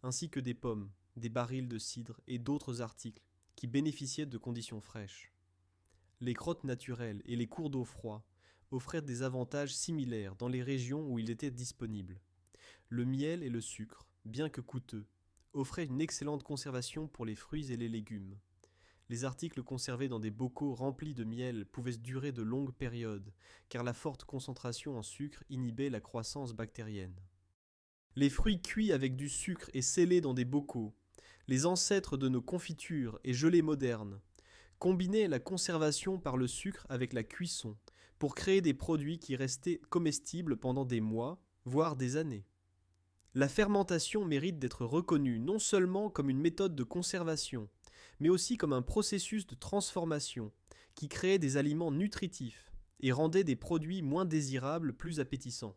ainsi que des pommes, des barils de cidre et d'autres articles qui bénéficiaient de conditions fraîches. Les grottes naturelles et les cours d'eau froids offraient des avantages similaires dans les régions où il était disponible. Le miel et le sucre, bien que coûteux, offraient une excellente conservation pour les fruits et les légumes. Les articles conservés dans des bocaux remplis de miel pouvaient durer de longues périodes, car la forte concentration en sucre inhibait la croissance bactérienne. Les fruits cuits avec du sucre et scellés dans des bocaux, les ancêtres de nos confitures et gelées modernes, combinaient la conservation par le sucre avec la cuisson pour créer des produits qui restaient comestibles pendant des mois, voire des années. La fermentation mérite d'être reconnue non seulement comme une méthode de conservation, mais aussi comme un processus de transformation qui créait des aliments nutritifs et rendait des produits moins désirables plus appétissants.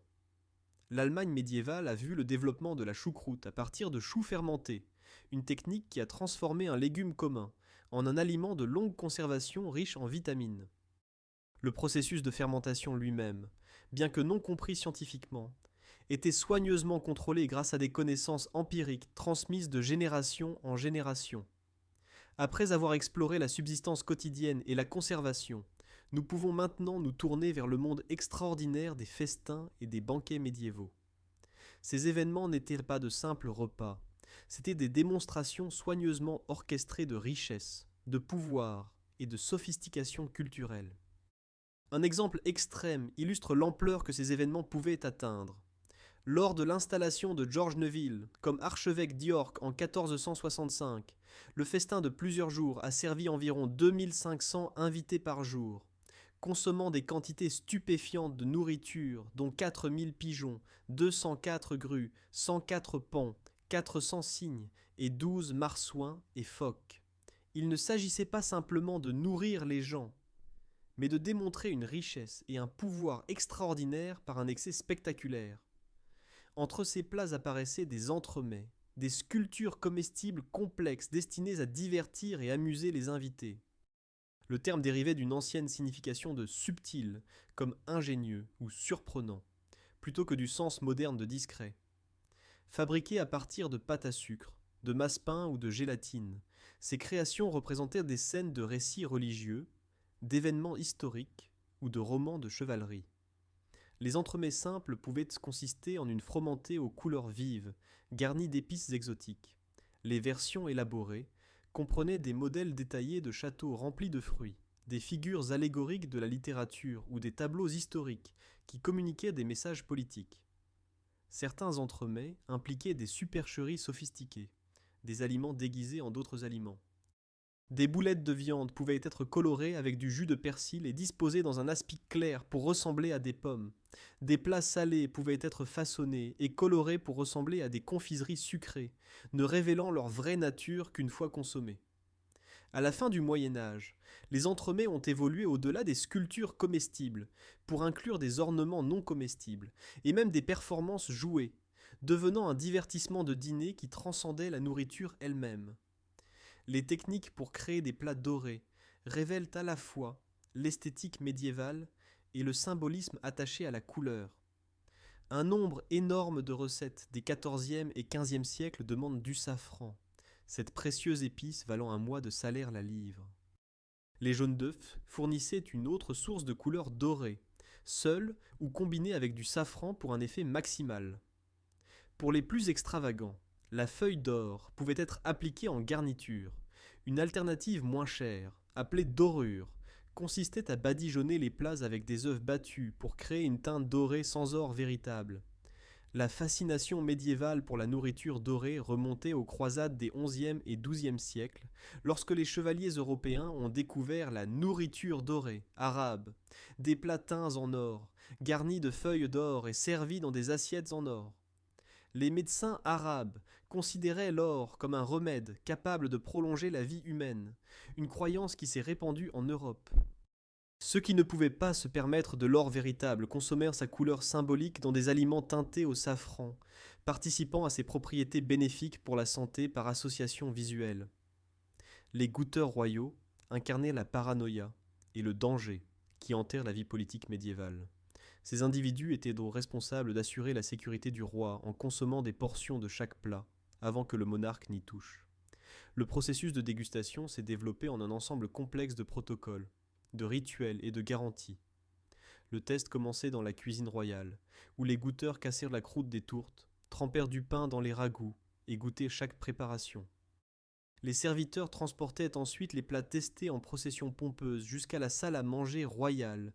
L'Allemagne médiévale a vu le développement de la choucroute à partir de choux fermentés, une technique qui a transformé un légume commun en un aliment de longue conservation riche en vitamines. Le processus de fermentation lui-même, bien que non compris scientifiquement, était soigneusement contrôlé grâce à des connaissances empiriques transmises de génération en génération. Après avoir exploré la subsistance quotidienne et la conservation, nous pouvons maintenant nous tourner vers le monde extraordinaire des festins et des banquets médiévaux. Ces événements n'étaient pas de simples repas, c'étaient des démonstrations soigneusement orchestrées de richesse, de pouvoir et de sophistication culturelle. Un exemple extrême illustre l'ampleur que ces événements pouvaient atteindre. Lors de l'installation de George Neville comme archevêque d'York en 1465, le festin de plusieurs jours a servi environ 2500 invités par jour, consommant des quantités stupéfiantes de nourriture, dont 4000 pigeons, 204 grues, 104 paons, 400 cygnes et 12 marsouins et phoques. Il ne s'agissait pas simplement de nourrir les gens, mais de démontrer une richesse et un pouvoir extraordinaires par un excès spectaculaire. Entre ces plats apparaissaient des entremets, des sculptures comestibles complexes destinées à divertir et amuser les invités. Le terme dérivait d'une ancienne signification de subtil, comme ingénieux ou surprenant, plutôt que du sens moderne de discret. Fabriquées à partir de pâte à sucre, de massepain ou de gélatine, ces créations représentaient des scènes de récits religieux, d'événements historiques ou de romans de chevalerie. Les entremets simples pouvaient consister en une fromentée aux couleurs vives, garnie d'épices exotiques. Les versions élaborées comprenaient des modèles détaillés de châteaux remplis de fruits, des figures allégoriques de la littérature ou des tableaux historiques qui communiquaient des messages politiques. Certains entremets impliquaient des supercheries sophistiquées, des aliments déguisés en d'autres aliments. Des boulettes de viande pouvaient être colorées avec du jus de persil et disposées dans un aspic clair pour ressembler à des pommes. Des plats salés pouvaient être façonnés et colorés pour ressembler à des confiseries sucrées, ne révélant leur vraie nature qu'une fois consommés. À la fin du Moyen Âge, les entremets ont évolué au-delà des sculptures comestibles, pour inclure des ornements non comestibles, et même des performances jouées, devenant un divertissement de dîner qui transcendait la nourriture elle-même. Les techniques pour créer des plats dorés révèlent à la fois l'esthétique médiévale et le symbolisme attaché à la couleur. Un nombre énorme de recettes des XIVe et XVe siècles demandent du safran, cette précieuse épice valant un mois de salaire la livre. Les jaunes d'œufs fournissaient une autre source de couleur dorée, seule ou combinée avec du safran pour un effet maximal. Pour les plus extravagants, la feuille d'or pouvait être appliquée en garniture. Une alternative moins chère, appelée dorure, consistait à badigeonner les plats avec des œufs battus pour créer une teinte dorée sans or véritable. La fascination médiévale pour la nourriture dorée remontait aux croisades des XIe et XIIe siècles, lorsque les chevaliers européens ont découvert la nourriture dorée, arabe, des plats teints en or, garnis de feuilles d'or et servis dans des assiettes en or. Les médecins arabes considéraient l'or comme un remède capable de prolonger la vie humaine, une croyance qui s'est répandue en Europe. Ceux qui ne pouvaient pas se permettre de l'or véritable consommèrent sa couleur symbolique dans des aliments teintés au safran, participant à ses propriétés bénéfiques pour la santé par association visuelle. Les goûteurs royaux incarnaient la paranoïa et le danger qui hantèrent la vie politique médiévale. Ces individus étaient donc responsables d'assurer la sécurité du roi en consommant des portions de chaque plat, avant que le monarque n'y touche. Le processus de dégustation s'est développé en un ensemble complexe de protocoles, de rituels et de garanties. Le test commençait dans la cuisine royale, où les goûteurs cassèrent la croûte des tourtes, trempèrent du pain dans les ragoûts et goûtaient chaque préparation. Les serviteurs transportaient ensuite les plats testés en procession pompeuse jusqu'à la salle à manger royale,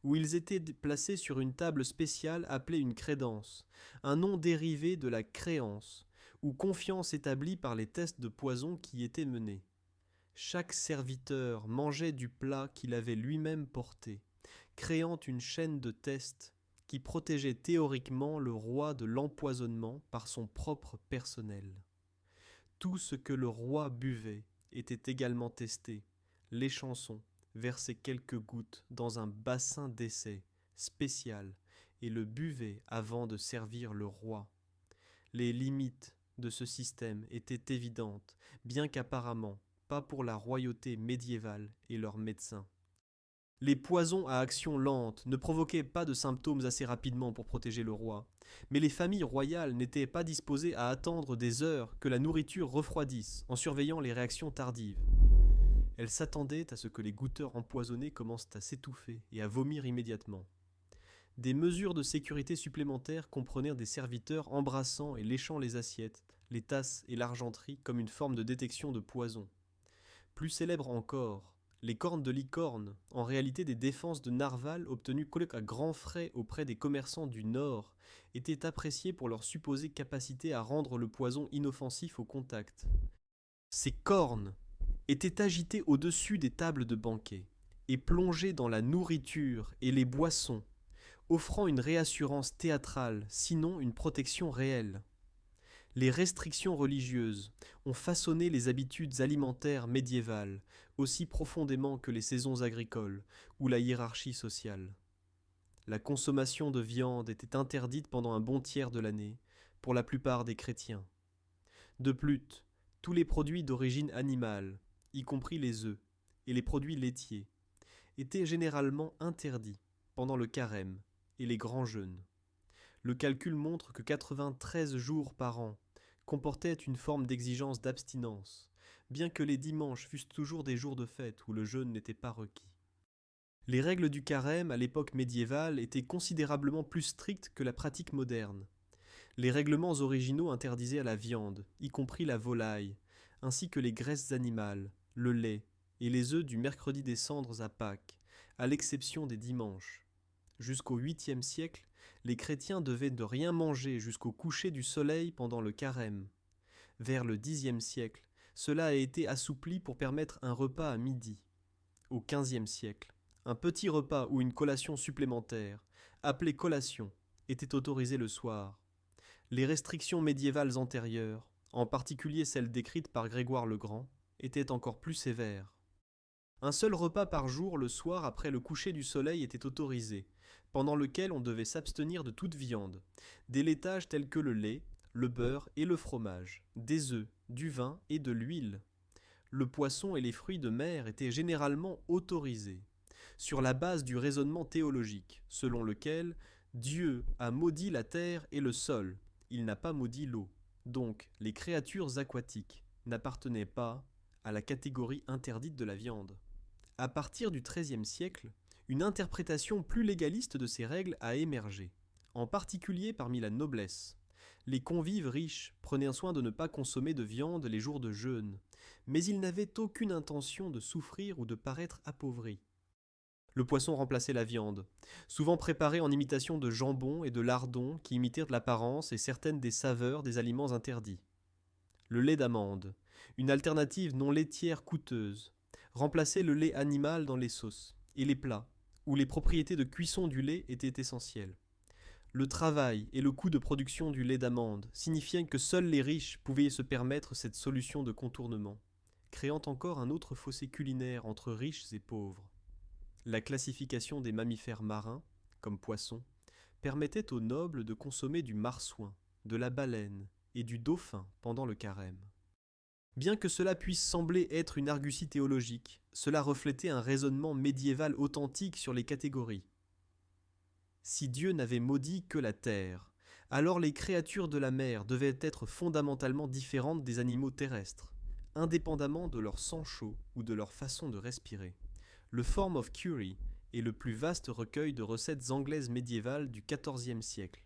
où ils étaient placés sur une table spéciale appelée une crédence, un nom dérivé de la créance, ou confiance établie par les tests de poison qui y étaient menés. Chaque serviteur mangeait du plat qu'il avait lui-même porté, créant une chaîne de tests qui protégeait théoriquement le roi de l'empoisonnement par son propre personnel. Tout ce que le roi buvait était également testé. Les chansons versaient quelques gouttes dans un bassin d'essai spécial et le buvaient avant de servir le roi. Les limites de ce système étaient évidentes, bien qu'apparemment pas pour la royauté médiévale et leurs médecins. Les poisons à action lente ne provoquaient pas de symptômes assez rapidement pour protéger le roi, mais les familles royales n'étaient pas disposées à attendre des heures que la nourriture refroidisse en surveillant les réactions tardives. Elles s'attendaient à ce que les goûteurs empoisonnés commencent à s'étouffer et à vomir immédiatement. Des mesures de sécurité supplémentaires comprenaient des serviteurs embrassant et léchant les assiettes, les tasses et l'argenterie comme une forme de détection de poison. Plus célèbre encore, les cornes de licorne, en réalité des défenses de narval obtenues à grands frais auprès des commerçants du Nord, étaient appréciées pour leur supposée capacité à rendre le poison inoffensif au contact. Ces cornes étaient agitées au-dessus des tables de banquet et plongées dans la nourriture et les boissons, offrant une réassurance théâtrale, sinon une protection réelle. Les restrictions religieuses ont façonné les habitudes alimentaires médiévales aussi profondément que les saisons agricoles ou la hiérarchie sociale. La consommation de viande était interdite pendant un bon tiers de l'année pour la plupart des chrétiens. De plus, tous les produits d'origine animale, y compris les œufs et les produits laitiers, étaient généralement interdits pendant le carême et les grands jeûnes. Le calcul montre que 93 jours par an comportait une forme d'exigence d'abstinence, bien que les dimanches fussent toujours des jours de fête où le jeûne n'était pas requis. Les règles du carême à l'époque médiévale étaient considérablement plus strictes que la pratique moderne. Les règlements originaux interdisaient la viande, y compris la volaille, ainsi que les graisses animales, le lait et les œufs du mercredi des cendres à Pâques, à l'exception des dimanches. Jusqu'au 8e siècle, les chrétiens devaient ne rien manger jusqu'au coucher du soleil pendant le carême. Vers le 10e siècle, cela a été assoupli pour permettre un repas à midi. Au 15e siècle, un petit repas ou une collation supplémentaire, appelée collation, était autorisé le soir. Les restrictions médiévales antérieures, en particulier celles décrites par Grégoire le Grand, étaient encore plus sévères. Un seul repas par jour le soir après le coucher du soleil était autorisé, pendant lequel on devait s'abstenir de toute viande, des laitages tels que le lait, le beurre et le fromage, des œufs, du vin et de l'huile. Le poisson et les fruits de mer étaient généralement autorisés, sur la base du raisonnement théologique, selon lequel Dieu a maudit la terre et le sol, il n'a pas maudit l'eau. Donc, les créatures aquatiques n'appartenaient pas à la catégorie interdite de la viande. À partir du XIIIe siècle, une interprétation plus légaliste de ces règles a émergé, en particulier parmi la noblesse. Les convives riches prenaient soin de ne pas consommer de viande les jours de jeûne, mais ils n'avaient aucune intention de souffrir ou de paraître appauvris. Le poisson remplaçait la viande, souvent préparé en imitation de jambon et de lardons qui imitèrent l'apparence et certaines des saveurs des aliments interdits. Le lait d'amande, une alternative non laitière coûteuse, remplaçait le lait animal dans les sauces et les plats, où les propriétés de cuisson du lait étaient essentielles. Le travail et le coût de production du lait d'amande signifiaient que seuls les riches pouvaient se permettre cette solution de contournement, créant encore un autre fossé culinaire entre riches et pauvres. La classification des mammifères marins, comme poissons, permettait aux nobles de consommer du marsouin, de la baleine et du dauphin pendant le carême. Bien que cela puisse sembler être une argutie théologique, cela reflétait un raisonnement médiéval authentique sur les catégories. Si Dieu n'avait maudit que la terre, alors les créatures de la mer devaient être fondamentalement différentes des animaux terrestres, indépendamment de leur sang chaud ou de leur façon de respirer. Le Form of Curie est le plus vaste recueil de recettes anglaises médiévales du XIVe siècle,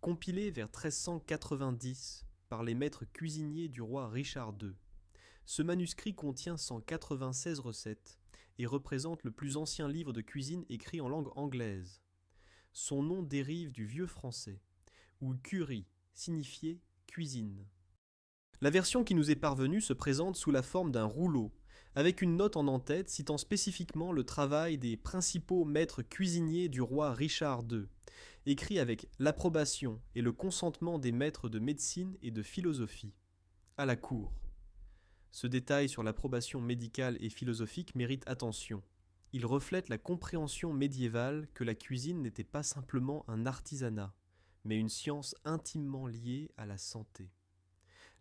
compilé vers 1390 par les maîtres cuisiniers du roi Richard II. Ce manuscrit contient 196 recettes et représente le plus ancien livre de cuisine écrit en langue anglaise. Son nom dérive du vieux français, où curry signifiait cuisine. La version qui nous est parvenue se présente sous la forme d'un rouleau, avec une note en en-tête citant spécifiquement le travail des principaux maîtres cuisiniers du roi Richard II, écrit avec l'approbation et le consentement des maîtres de médecine et de philosophie, à la cour. Ce détail sur l'approbation médicale et philosophique mérite attention. Il reflète la compréhension médiévale que la cuisine n'était pas simplement un artisanat, mais une science intimement liée à la santé.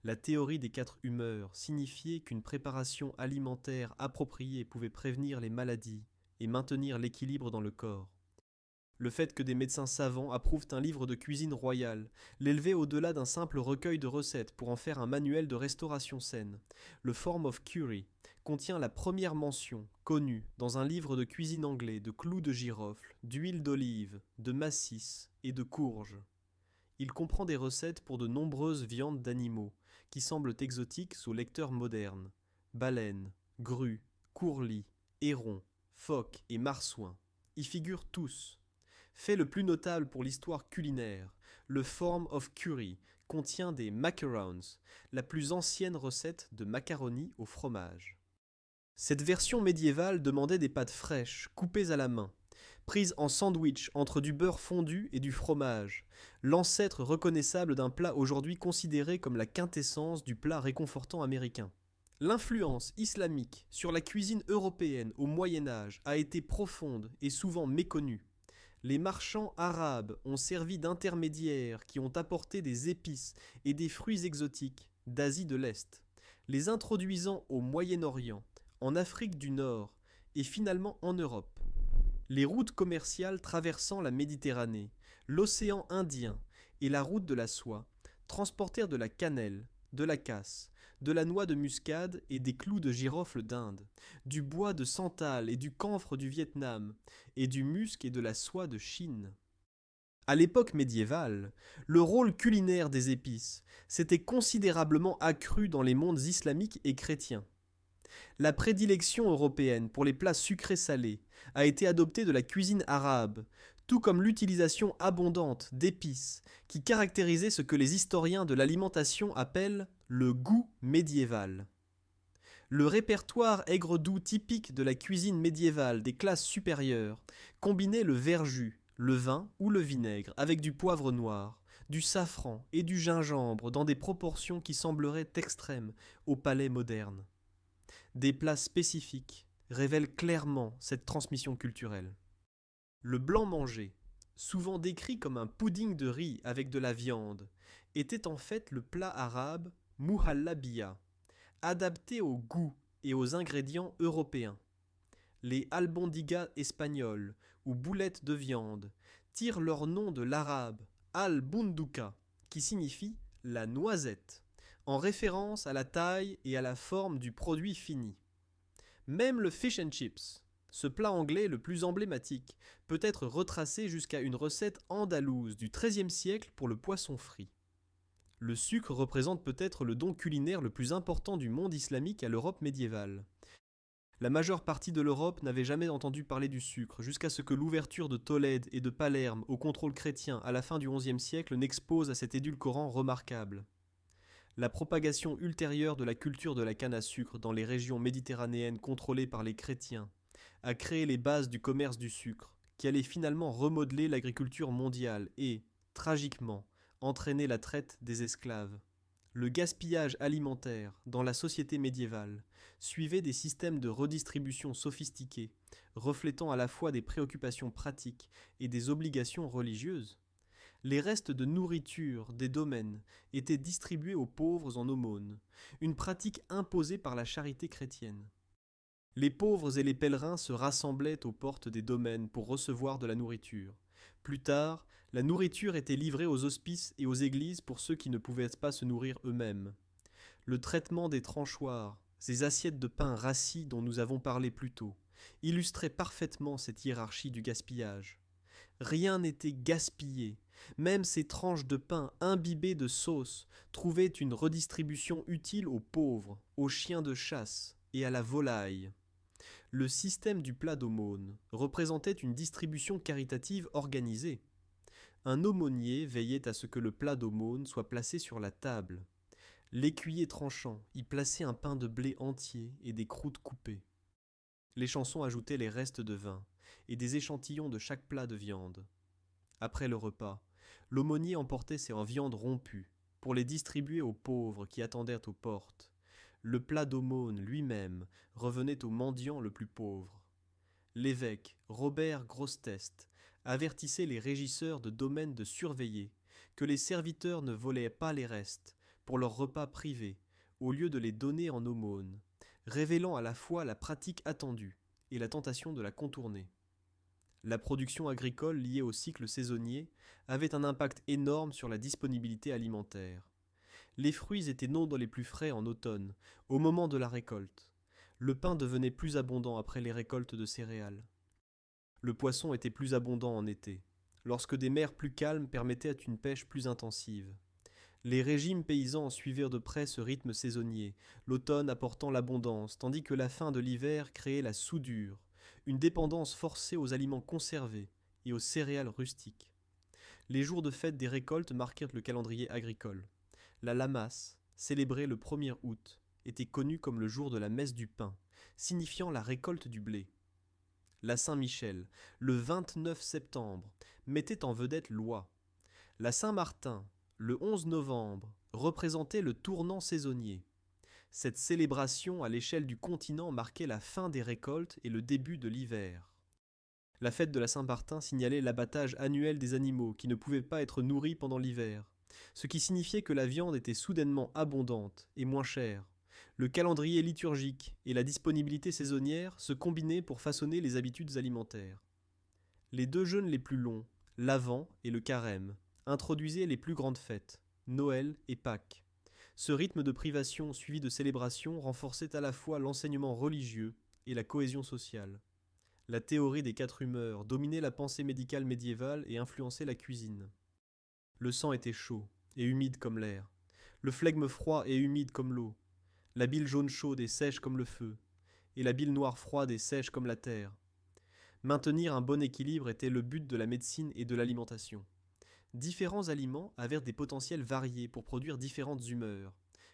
La théorie des 4 humeurs signifiait qu'une préparation alimentaire appropriée pouvait prévenir les maladies et maintenir l'équilibre dans le corps. Le fait que des médecins savants approuvent un livre de cuisine royale, l'élever au-delà d'un simple recueil de recettes pour en faire un manuel de restauration saine, le Form of Cury, contient la première mention, connue, dans un livre de cuisine anglais de clous de girofle, d'huile d'olive, de massis et de courge. Il comprend des recettes pour de nombreuses viandes d'animaux, qui semblent exotiques aux lecteurs modernes. Baleines, grues, courlis, hérons, phoques et marsouins y figurent tous. Fait le plus notable pour l'histoire culinaire, le Form of Cury contient des macarons, la plus ancienne recette de macaroni au fromage. Cette version médiévale demandait des pâtes fraîches, coupées à la main, prises en sandwich entre du beurre fondu et du fromage, l'ancêtre reconnaissable d'un plat aujourd'hui considéré comme la quintessence du plat réconfortant américain. L'influence islamique sur la cuisine européenne au Moyen Âge a été profonde et souvent méconnue. Les marchands arabes ont servi d'intermédiaires qui ont apporté des épices et des fruits exotiques d'Asie de l'Est, les introduisant au Moyen-Orient, en Afrique du Nord et finalement en Europe. Les routes commerciales traversant la Méditerranée, l'océan Indien et la route de la soie transportèrent de la cannelle, de la casse, de la noix de muscade et des clous de girofle d'Inde, du bois de santal et du camphre du Vietnam, et du musc et de la soie de Chine. À l'époque médiévale, le rôle culinaire des épices s'était considérablement accru dans les mondes islamiques et chrétiens. La prédilection européenne pour les plats sucrés salés a été adoptée de la cuisine arabe, tout comme l'utilisation abondante d'épices qui caractérisait ce que les historiens de l'alimentation appellent le goût médiéval. Le répertoire aigre-doux typique de la cuisine médiévale des classes supérieures combinait le verjus, le vin ou le vinaigre avec du poivre noir, du safran et du gingembre dans des proportions qui sembleraient extrêmes au palais moderne. Des plats spécifiques révèlent clairement cette transmission culturelle. Le blanc manger, souvent décrit comme un pudding de riz avec de la viande, était en fait le plat arabe muhallabiya, adapté au goût et aux ingrédients européens. Les albondigas espagnoles ou boulettes de viande tirent leur nom de l'arabe al-bunduka, qui signifie la noisette, en référence à la taille et à la forme du produit fini. Même le fish and chips, ce plat anglais le plus emblématique, peut être retracé jusqu'à une recette andalouse du XIIIe siècle pour le poisson frit. Le sucre représente peut-être le don culinaire le plus important du monde islamique à l'Europe médiévale. La majeure partie de l'Europe n'avait jamais entendu parler du sucre, jusqu'à ce que l'ouverture de Tolède et de Palerme au contrôle chrétien à la fin du XIe siècle n'expose à cet édulcorant remarquable. La propagation ultérieure de la culture de la canne à sucre dans les régions méditerranéennes contrôlées par les chrétiens a créé les bases du commerce du sucre, qui allait finalement remodeler l'agriculture mondiale et, tragiquement, entraîner la traite des esclaves. Le gaspillage alimentaire, dans la société médiévale, suivait des systèmes de redistribution sophistiqués, reflétant à la fois des préoccupations pratiques et des obligations religieuses. Les restes de nourriture des domaines étaient distribués aux pauvres en aumône, une pratique imposée par la charité chrétienne. Les pauvres et les pèlerins se rassemblaient aux portes des domaines pour recevoir de la nourriture. Plus tard, la nourriture était livrée aux hospices et aux églises pour ceux qui ne pouvaient pas se nourrir eux-mêmes. Le traitement des tranchoirs, ces assiettes de pain rassis dont nous avons parlé plus tôt, illustrait parfaitement cette hiérarchie du gaspillage. Rien n'était gaspillé, même ces tranches de pain imbibées de sauce trouvaient une redistribution utile aux pauvres, aux chiens de chasse et à la volaille. Le système du plat d'aumône représentait une distribution caritative organisée. Un aumônier veillait à ce que le plat d'aumône soit placé sur la table. L'écuyer tranchant y plaçait un pain de blé entier et des croûtes coupées. Les chansons ajoutaient les restes de vin et des échantillons de chaque plat de viande. Après le repas, l'aumônier emportait ces viandes rompues pour les distribuer aux pauvres qui attendaient aux portes. Le plat d'aumône lui-même revenait au mendiant le plus pauvre. L'évêque, Robert Grosseteste, avertissait les régisseurs de domaines de surveiller que les serviteurs ne volaient pas les restes pour leurs repas privés, au lieu de les donner en aumône, révélant à la fois la pratique attendue et la tentation de la contourner. La production agricole liée au cycle saisonnier avait un impact énorme sur la disponibilité alimentaire. Les fruits étaient non les plus frais en automne, au moment de la récolte. Le pain devenait plus abondant après les récoltes de céréales. Le poisson était plus abondant en été, lorsque des mers plus calmes permettaient une pêche plus intensive. Les régimes paysans suivirent de près ce rythme saisonnier, l'automne apportant l'abondance, tandis que la fin de l'hiver créait la soudure, une dépendance forcée aux aliments conservés et aux céréales rustiques. Les jours de fête des récoltes marquèrent le calendrier agricole. La Lammas, célébrée le 1er août, était connue comme le jour de la messe du pain, signifiant la récolte du blé. La Saint-Michel, le 29 septembre, mettait en vedette l'oie. La Saint-Martin, le 11 novembre, représentait le tournant saisonnier. Cette célébration à l'échelle du continent marquait la fin des récoltes et le début de l'hiver. La fête de la Saint-Martin signalait l'abattage annuel des animaux qui ne pouvaient pas être nourris pendant l'hiver, ce qui signifiait que la viande était soudainement abondante et moins chère. Le calendrier liturgique et la disponibilité saisonnière se combinaient pour façonner les habitudes alimentaires. Les deux jeûnes les plus longs, l'Avent et le Carême, introduisaient les plus grandes fêtes, Noël et Pâques. Ce rythme de privation suivi de célébration renforçait à la fois l'enseignement religieux et la cohésion sociale. La théorie des 4 humeurs dominait la pensée médicale médiévale et influençait la cuisine. Le sang était chaud et humide comme l'air, le flegme froid et humide comme l'eau, la bile jaune chaude et sèche comme le feu, et la bile noire froide et sèche comme la terre. Maintenir un bon équilibre était le but de la médecine et de l'alimentation. Différents aliments avaient des potentiels variés pour produire différentes humeurs.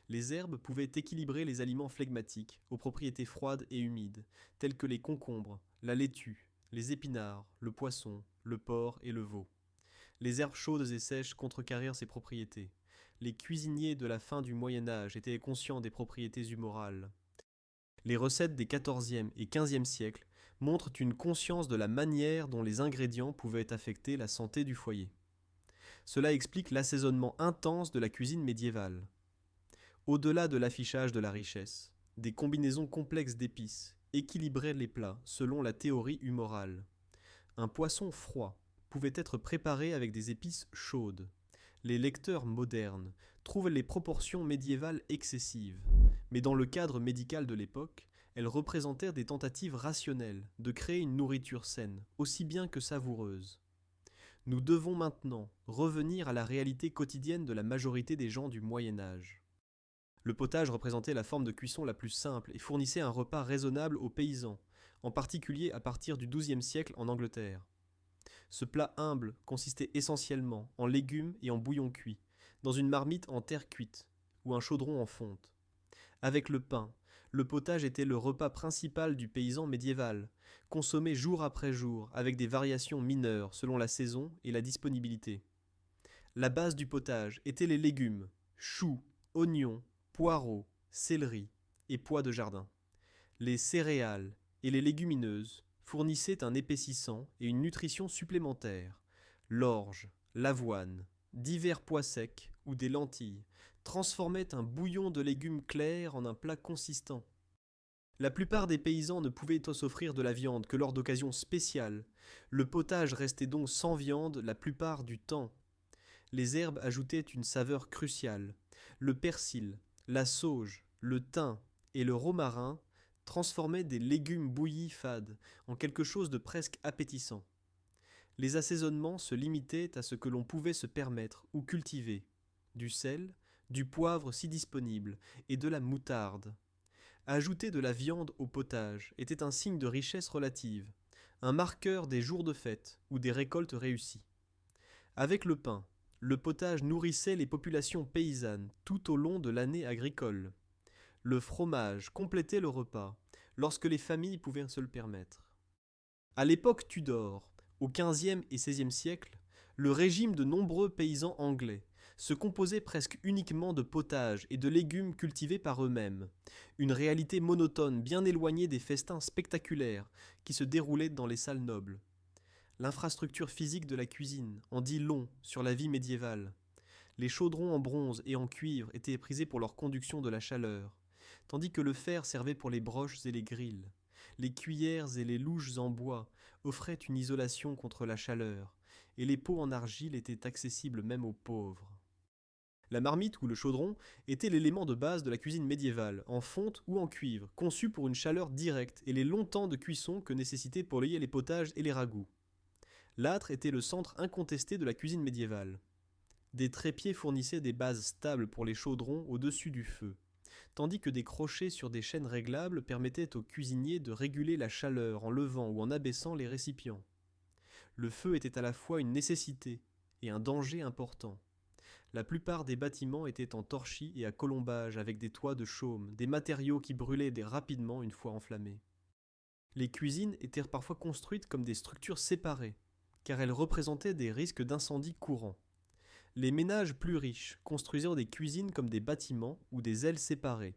Les herbes pouvaient équilibrer les aliments flegmatiques, aux propriétés froides et humides, tels que les concombres, la laitue, les épinards, le poisson, le porc et le veau. Les herbes chaudes et sèches contrecarrèrent ces propriétés. Les cuisiniers de la fin du Moyen Âge étaient conscients des propriétés humorales. Les recettes des XIVe et XVe siècles montrent une conscience de la manière dont les ingrédients pouvaient affecter la santé du foyer. Cela explique l'assaisonnement intense de la cuisine médiévale. Au-delà de l'affichage de la richesse, des combinaisons complexes d'épices équilibraient les plats selon la théorie humorale. Un poisson froid pouvait être préparé avec des épices chaudes. Les lecteurs modernes trouvent les proportions médiévales excessives, mais dans le cadre médical de l'époque, elles représentèrent des tentatives rationnelles de créer une nourriture saine, aussi bien que savoureuse. Nous devons maintenant revenir à la réalité quotidienne de la majorité des gens du Moyen Âge. Le potage représentait la forme de cuisson la plus simple et fournissait un repas raisonnable aux paysans, en particulier à partir du XIIe siècle en Angleterre. Ce plat humble consistait essentiellement en légumes et en bouillon cuit, dans une marmite en terre cuite ou un chaudron en fonte. Avec le pain, le potage était le repas principal du paysan médiéval, consommé jour après jour avec des variations mineures selon la saison et la disponibilité. La base du potage était les légumes, choux, oignons, poireaux, céleri et pois de jardin. Les céréales et les légumineuses fournissaient un épaississant et une nutrition supplémentaire. L'orge, l'avoine, divers pois secs ou des lentilles transformaient un bouillon de légumes clairs en un plat consistant. La plupart des paysans ne pouvaient s'offrir de la viande que lors d'occasions spéciales. Le potage restait donc sans viande la plupart du temps. Les herbes ajoutaient une saveur cruciale. Le persil, la sauge, le thym et le romarin transformaient des légumes bouillis fades en quelque chose de presque appétissant. Les assaisonnements se limitaient à ce que l'on pouvait se permettre ou cultiver, du sel, du poivre si disponible, et de la moutarde. Ajouter de la viande au potage était un signe de richesse relative, un marqueur des jours de fête ou des récoltes réussies. Avec le pain, le potage nourrissait les populations paysannes tout au long de l'année agricole. Le fromage complétait le repas, lorsque les familles pouvaient se le permettre. À l'époque Tudor, au XVe et XVIe siècle, le régime de nombreux paysans anglais se composait presque uniquement de potages et de légumes cultivés par eux-mêmes, une réalité monotone bien éloignée des festins spectaculaires qui se déroulaient dans les salles nobles. L'infrastructure physique de la cuisine en dit long sur la vie médiévale. Les chaudrons en bronze et en cuivre étaient prisés pour leur conduction de la chaleur, tandis que le fer servait pour les broches et les grilles. Les cuillères et les louches en bois offraient une isolation contre la chaleur, et les pots en argile étaient accessibles même aux pauvres. La marmite ou le chaudron était l'élément de base de la cuisine médiévale, en fonte ou en cuivre, conçu pour une chaleur directe et les longs temps de cuisson que nécessitaient pour lier les potages et les ragoûts. L'âtre était le centre incontesté de la cuisine médiévale. Des trépieds fournissaient des bases stables pour les chaudrons au-dessus du feu, tandis que des crochets sur des chaînes réglables permettaient aux cuisiniers de réguler la chaleur en levant ou en abaissant les récipients. Le feu était à la fois une nécessité et un danger important. La plupart des bâtiments étaient en torchis et à colombage avec des toits de chaume, des matériaux qui brûlaient rapidement une fois enflammés. Les cuisines étaient parfois construites comme des structures séparées, car elles représentaient des risques d'incendie courants. Les ménages plus riches construisaient des cuisines comme des bâtiments ou des ailes séparées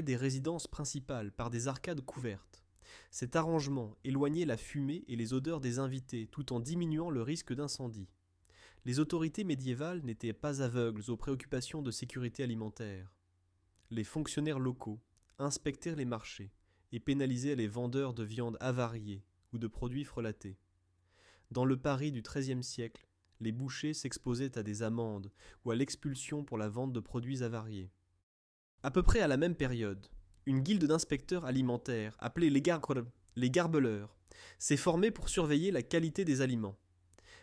des résidences principales par des arcades couvertes. Cet arrangement éloignait la fumée et les odeurs des invités tout en diminuant le risque d'incendie. Les autorités médiévales n'étaient pas aveugles aux préoccupations de sécurité alimentaire. Les fonctionnaires locaux inspectaient les marchés et pénalisaient les vendeurs de viande avariée ou de produits frelatés. Dans le Paris du XIIIe siècle, les bouchers s'exposaient à des amendes ou à l'expulsion pour la vente de produits avariés. À peu près à la même période, une guilde d'inspecteurs alimentaires, appelée les garbeleurs, s'est formée pour surveiller la qualité des aliments.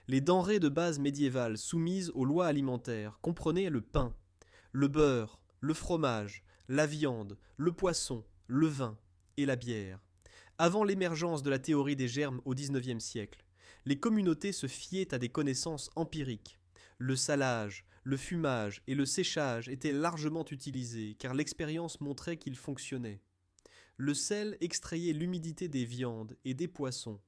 Les denrées de base médiévales soumises aux lois alimentaires comprenaient le pain, le beurre, le fromage, la viande, le poisson, le vin et la bière. Avant l'émergence de la théorie des germes au XIXe siècle, les communautés se fiaient à des connaissances empiriques. Le salage, le fumage et le séchage étaient largement utilisés car l'expérience montrait qu'ils fonctionnaient. Le sel extrayait l'humidité des viandes et des poissons,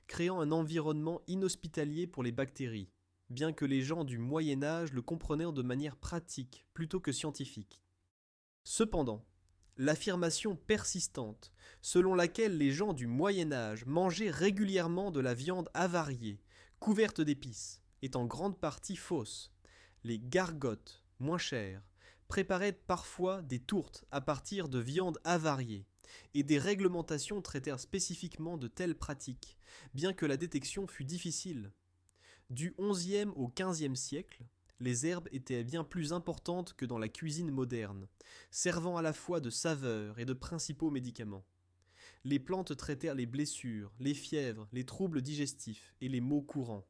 créant un environnement inhospitalier pour les bactéries, bien que les gens du Moyen Âge le comprenaient de manière pratique plutôt que scientifique. Cependant, l'affirmation persistante, selon laquelle les gens du Moyen Âge mangeaient régulièrement de la viande avariée, couverte d'épices, est en grande partie fausse. Les gargotes, moins chères, préparaient parfois des tourtes à partir de viande avariée, et des réglementations traitèrent spécifiquement de telles pratiques, bien que la détection fût difficile. Du XIe au XVe siècle, les herbes étaient bien plus importantes que dans la cuisine moderne, servant à la fois de saveur et de principaux médicaments. Les plantes traitèrent les blessures, les fièvres, les troubles digestifs et les maux courants.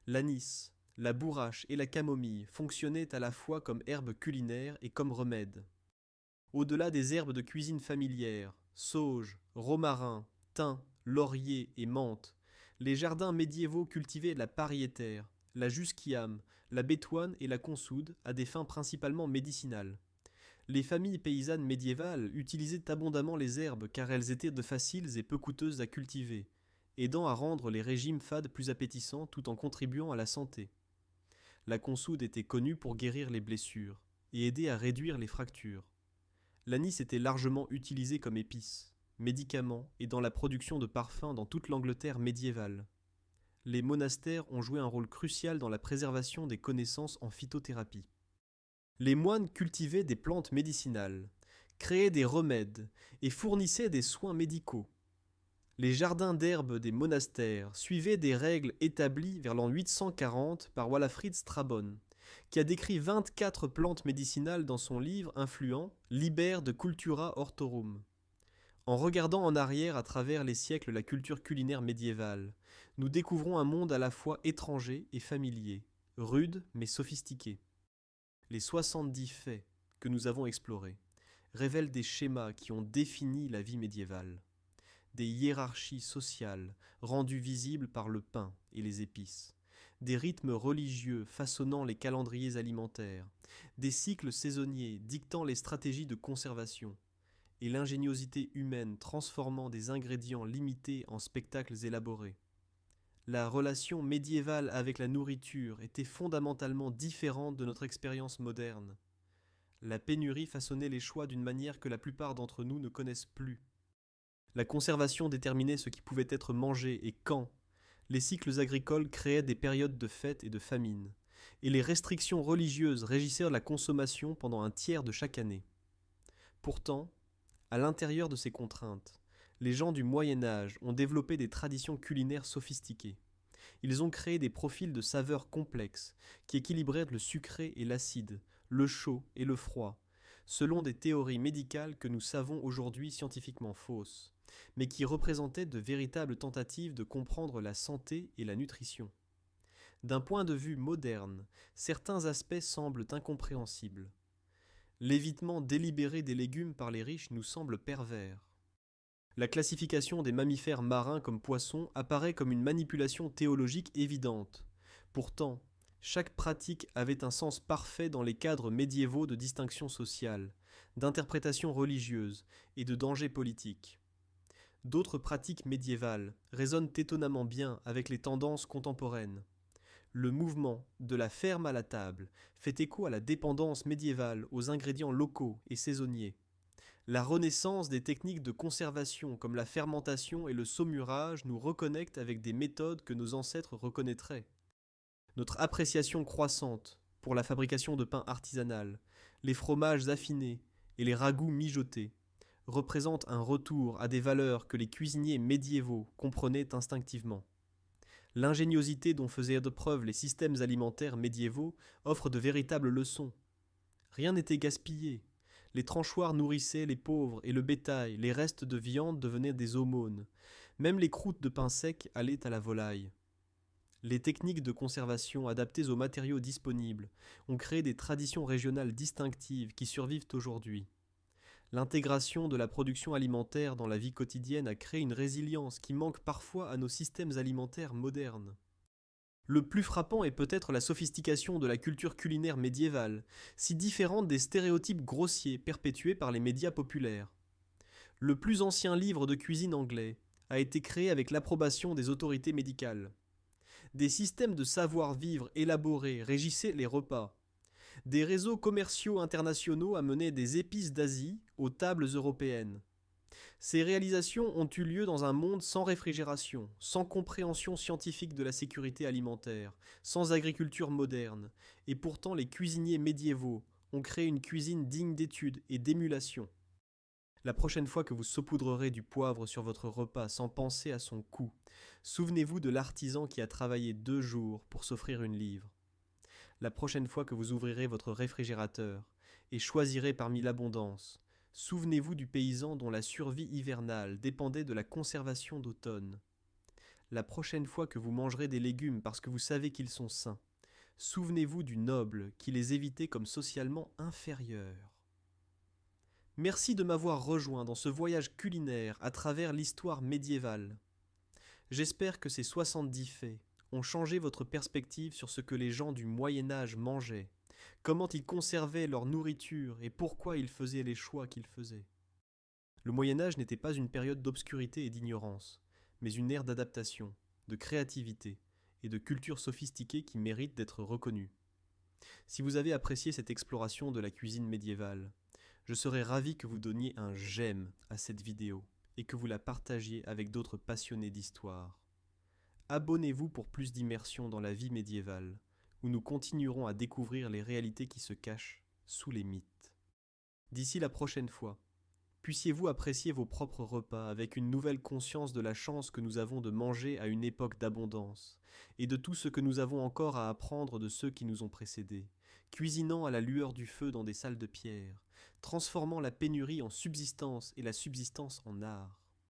L'anis, la bourrache et la camomille fonctionnaient à la fois comme herbes culinaires et comme remèdes. Au-delà des herbes de cuisine familière, sauge, romarin, thym, laurier et menthe, les jardins médiévaux cultivaient la pariétaire, la jusquiame, la bétoine et la consoude à des fins principalement médicinales. Les familles paysannes médiévales utilisaient abondamment les herbes car elles étaient de faciles et peu coûteuses à cultiver, aidant à rendre les régimes fades plus appétissants tout en contribuant à la santé. La consoude était connue pour guérir les blessures et aider à réduire les fractures. L'anis était largement utilisé comme épice, médicament et dans la production de parfums dans toute l'Angleterre médiévale. Les monastères ont joué un rôle crucial dans la préservation des connaissances en phytothérapie. Les moines cultivaient des plantes médicinales, créaient des remèdes et fournissaient des soins médicaux. Les jardins d'herbes des monastères suivaient des règles établies vers l'an 840 par Walafrid Strabon, qui a décrit 24 plantes médicinales dans son livre influent Liber de Cultura Hortorum. En regardant en arrière à travers les siècles la culture culinaire médiévale, nous découvrons un monde à la fois étranger et familier, rude mais sophistiqué. Les 70 faits que nous avons explorés révèlent des schémas qui ont défini la vie médiévale, des hiérarchies sociales rendues visibles par le pain et les épices, des rythmes religieux façonnant les calendriers alimentaires, des cycles saisonniers dictant les stratégies de conservation, et l'ingéniosité humaine transformant des ingrédients limités en spectacles élaborés. La relation médiévale avec la nourriture était fondamentalement différente de notre expérience moderne. La pénurie façonnait les choix d'une manière que la plupart d'entre nous ne connaissent plus. La conservation déterminait ce qui pouvait être mangé et quand. Les cycles agricoles créaient des périodes de fête et de famine, et les restrictions religieuses régissaient la consommation pendant un tiers de chaque année. Pourtant, à l'intérieur de ces contraintes, les gens du Moyen Âge ont développé des traditions culinaires sophistiquées. Ils ont créé des profils de saveurs complexes qui équilibrèrent le sucré et l'acide, le chaud et le froid, selon des théories médicales que nous savons aujourd'hui scientifiquement fausses, mais qui représentaient de véritables tentatives de comprendre la santé et la nutrition. D'un point de vue moderne, certains aspects semblent incompréhensibles. L'évitement délibéré des légumes par les riches nous semble pervers. La classification des mammifères marins comme poissons apparaît comme une manipulation théologique évidente. Pourtant, chaque pratique avait un sens parfait dans les cadres médiévaux de distinction sociale, d'interprétation religieuse et de danger politique. D'autres pratiques médiévales résonnent étonnamment bien avec les tendances contemporaines. Le mouvement de la ferme à la table fait écho à la dépendance médiévale aux ingrédients locaux et saisonniers. La renaissance des techniques de conservation comme la fermentation et le saumurage nous reconnectent avec des méthodes que nos ancêtres reconnaîtraient. Notre appréciation croissante pour la fabrication de pain artisanal, les fromages affinés et les ragoûts mijotés représente un retour à des valeurs que les cuisiniers médiévaux comprenaient instinctivement. L'ingéniosité dont faisaient de preuve les systèmes alimentaires médiévaux offre de véritables leçons. Rien n'était gaspillé. Les tranchoirs nourrissaient les pauvres et le bétail, les restes de viande devenaient des aumônes. Même les croûtes de pain sec allaient à la volaille. Les techniques de conservation adaptées aux matériaux disponibles ont créé des traditions régionales distinctives qui survivent aujourd'hui. L'intégration de la production alimentaire dans la vie quotidienne a créé une résilience qui manque parfois à nos systèmes alimentaires modernes. Le plus frappant est peut-être la sophistication de la culture culinaire médiévale, si différente des stéréotypes grossiers perpétués par les médias populaires. Le plus ancien livre de cuisine anglais a été créé avec l'approbation des autorités médicales. Des systèmes de savoir-vivre élaborés régissaient les repas. Des réseaux commerciaux internationaux amenaient des épices d'Asie aux tables européennes. Ces réalisations ont eu lieu dans un monde sans réfrigération, sans compréhension scientifique de la sécurité alimentaire, sans agriculture moderne, et pourtant les cuisiniers médiévaux ont créé une cuisine digne d'étude et d'émulation. La prochaine fois que vous saupoudrerez du poivre sur votre repas sans penser à son coût, souvenez-vous de l'artisan qui a travaillé 2 jours pour s'offrir une livre. La prochaine fois que vous ouvrirez votre réfrigérateur et choisirez parmi l'abondance, souvenez-vous du paysan dont la survie hivernale dépendait de la conservation d'automne. La prochaine fois que vous mangerez des légumes parce que vous savez qu'ils sont sains, souvenez-vous du noble qui les évitait comme socialement inférieurs. Merci de m'avoir rejoint dans ce voyage culinaire à travers l'histoire médiévale. J'espère que ces 70 faits ont changé votre perspective sur ce que les gens du Moyen Âge mangeaient, comment ils conservaient leur nourriture et pourquoi ils faisaient les choix qu'ils faisaient. Le Moyen Âge n'était pas une période d'obscurité et d'ignorance, mais une ère d'adaptation, de créativité et de culture sophistiquée qui mérite d'être reconnue. Si vous avez apprécié cette exploration de la cuisine médiévale, je serais ravi que vous donniez un j'aime à cette vidéo et que vous la partagiez avec d'autres passionnés d'histoire. Abonnez-vous pour plus d'immersion dans la vie médiévale, où nous continuerons à découvrir les réalités qui se cachent sous les mythes. D'ici la prochaine fois, puissiez-vous apprécier vos propres repas avec une nouvelle conscience de la chance que nous avons de manger à une époque d'abondance, et de tout ce que nous avons encore à apprendre de ceux qui nous ont précédés, cuisinant à la lueur du feu dans des salles de pierre, transformant la pénurie en subsistance et la subsistance en art.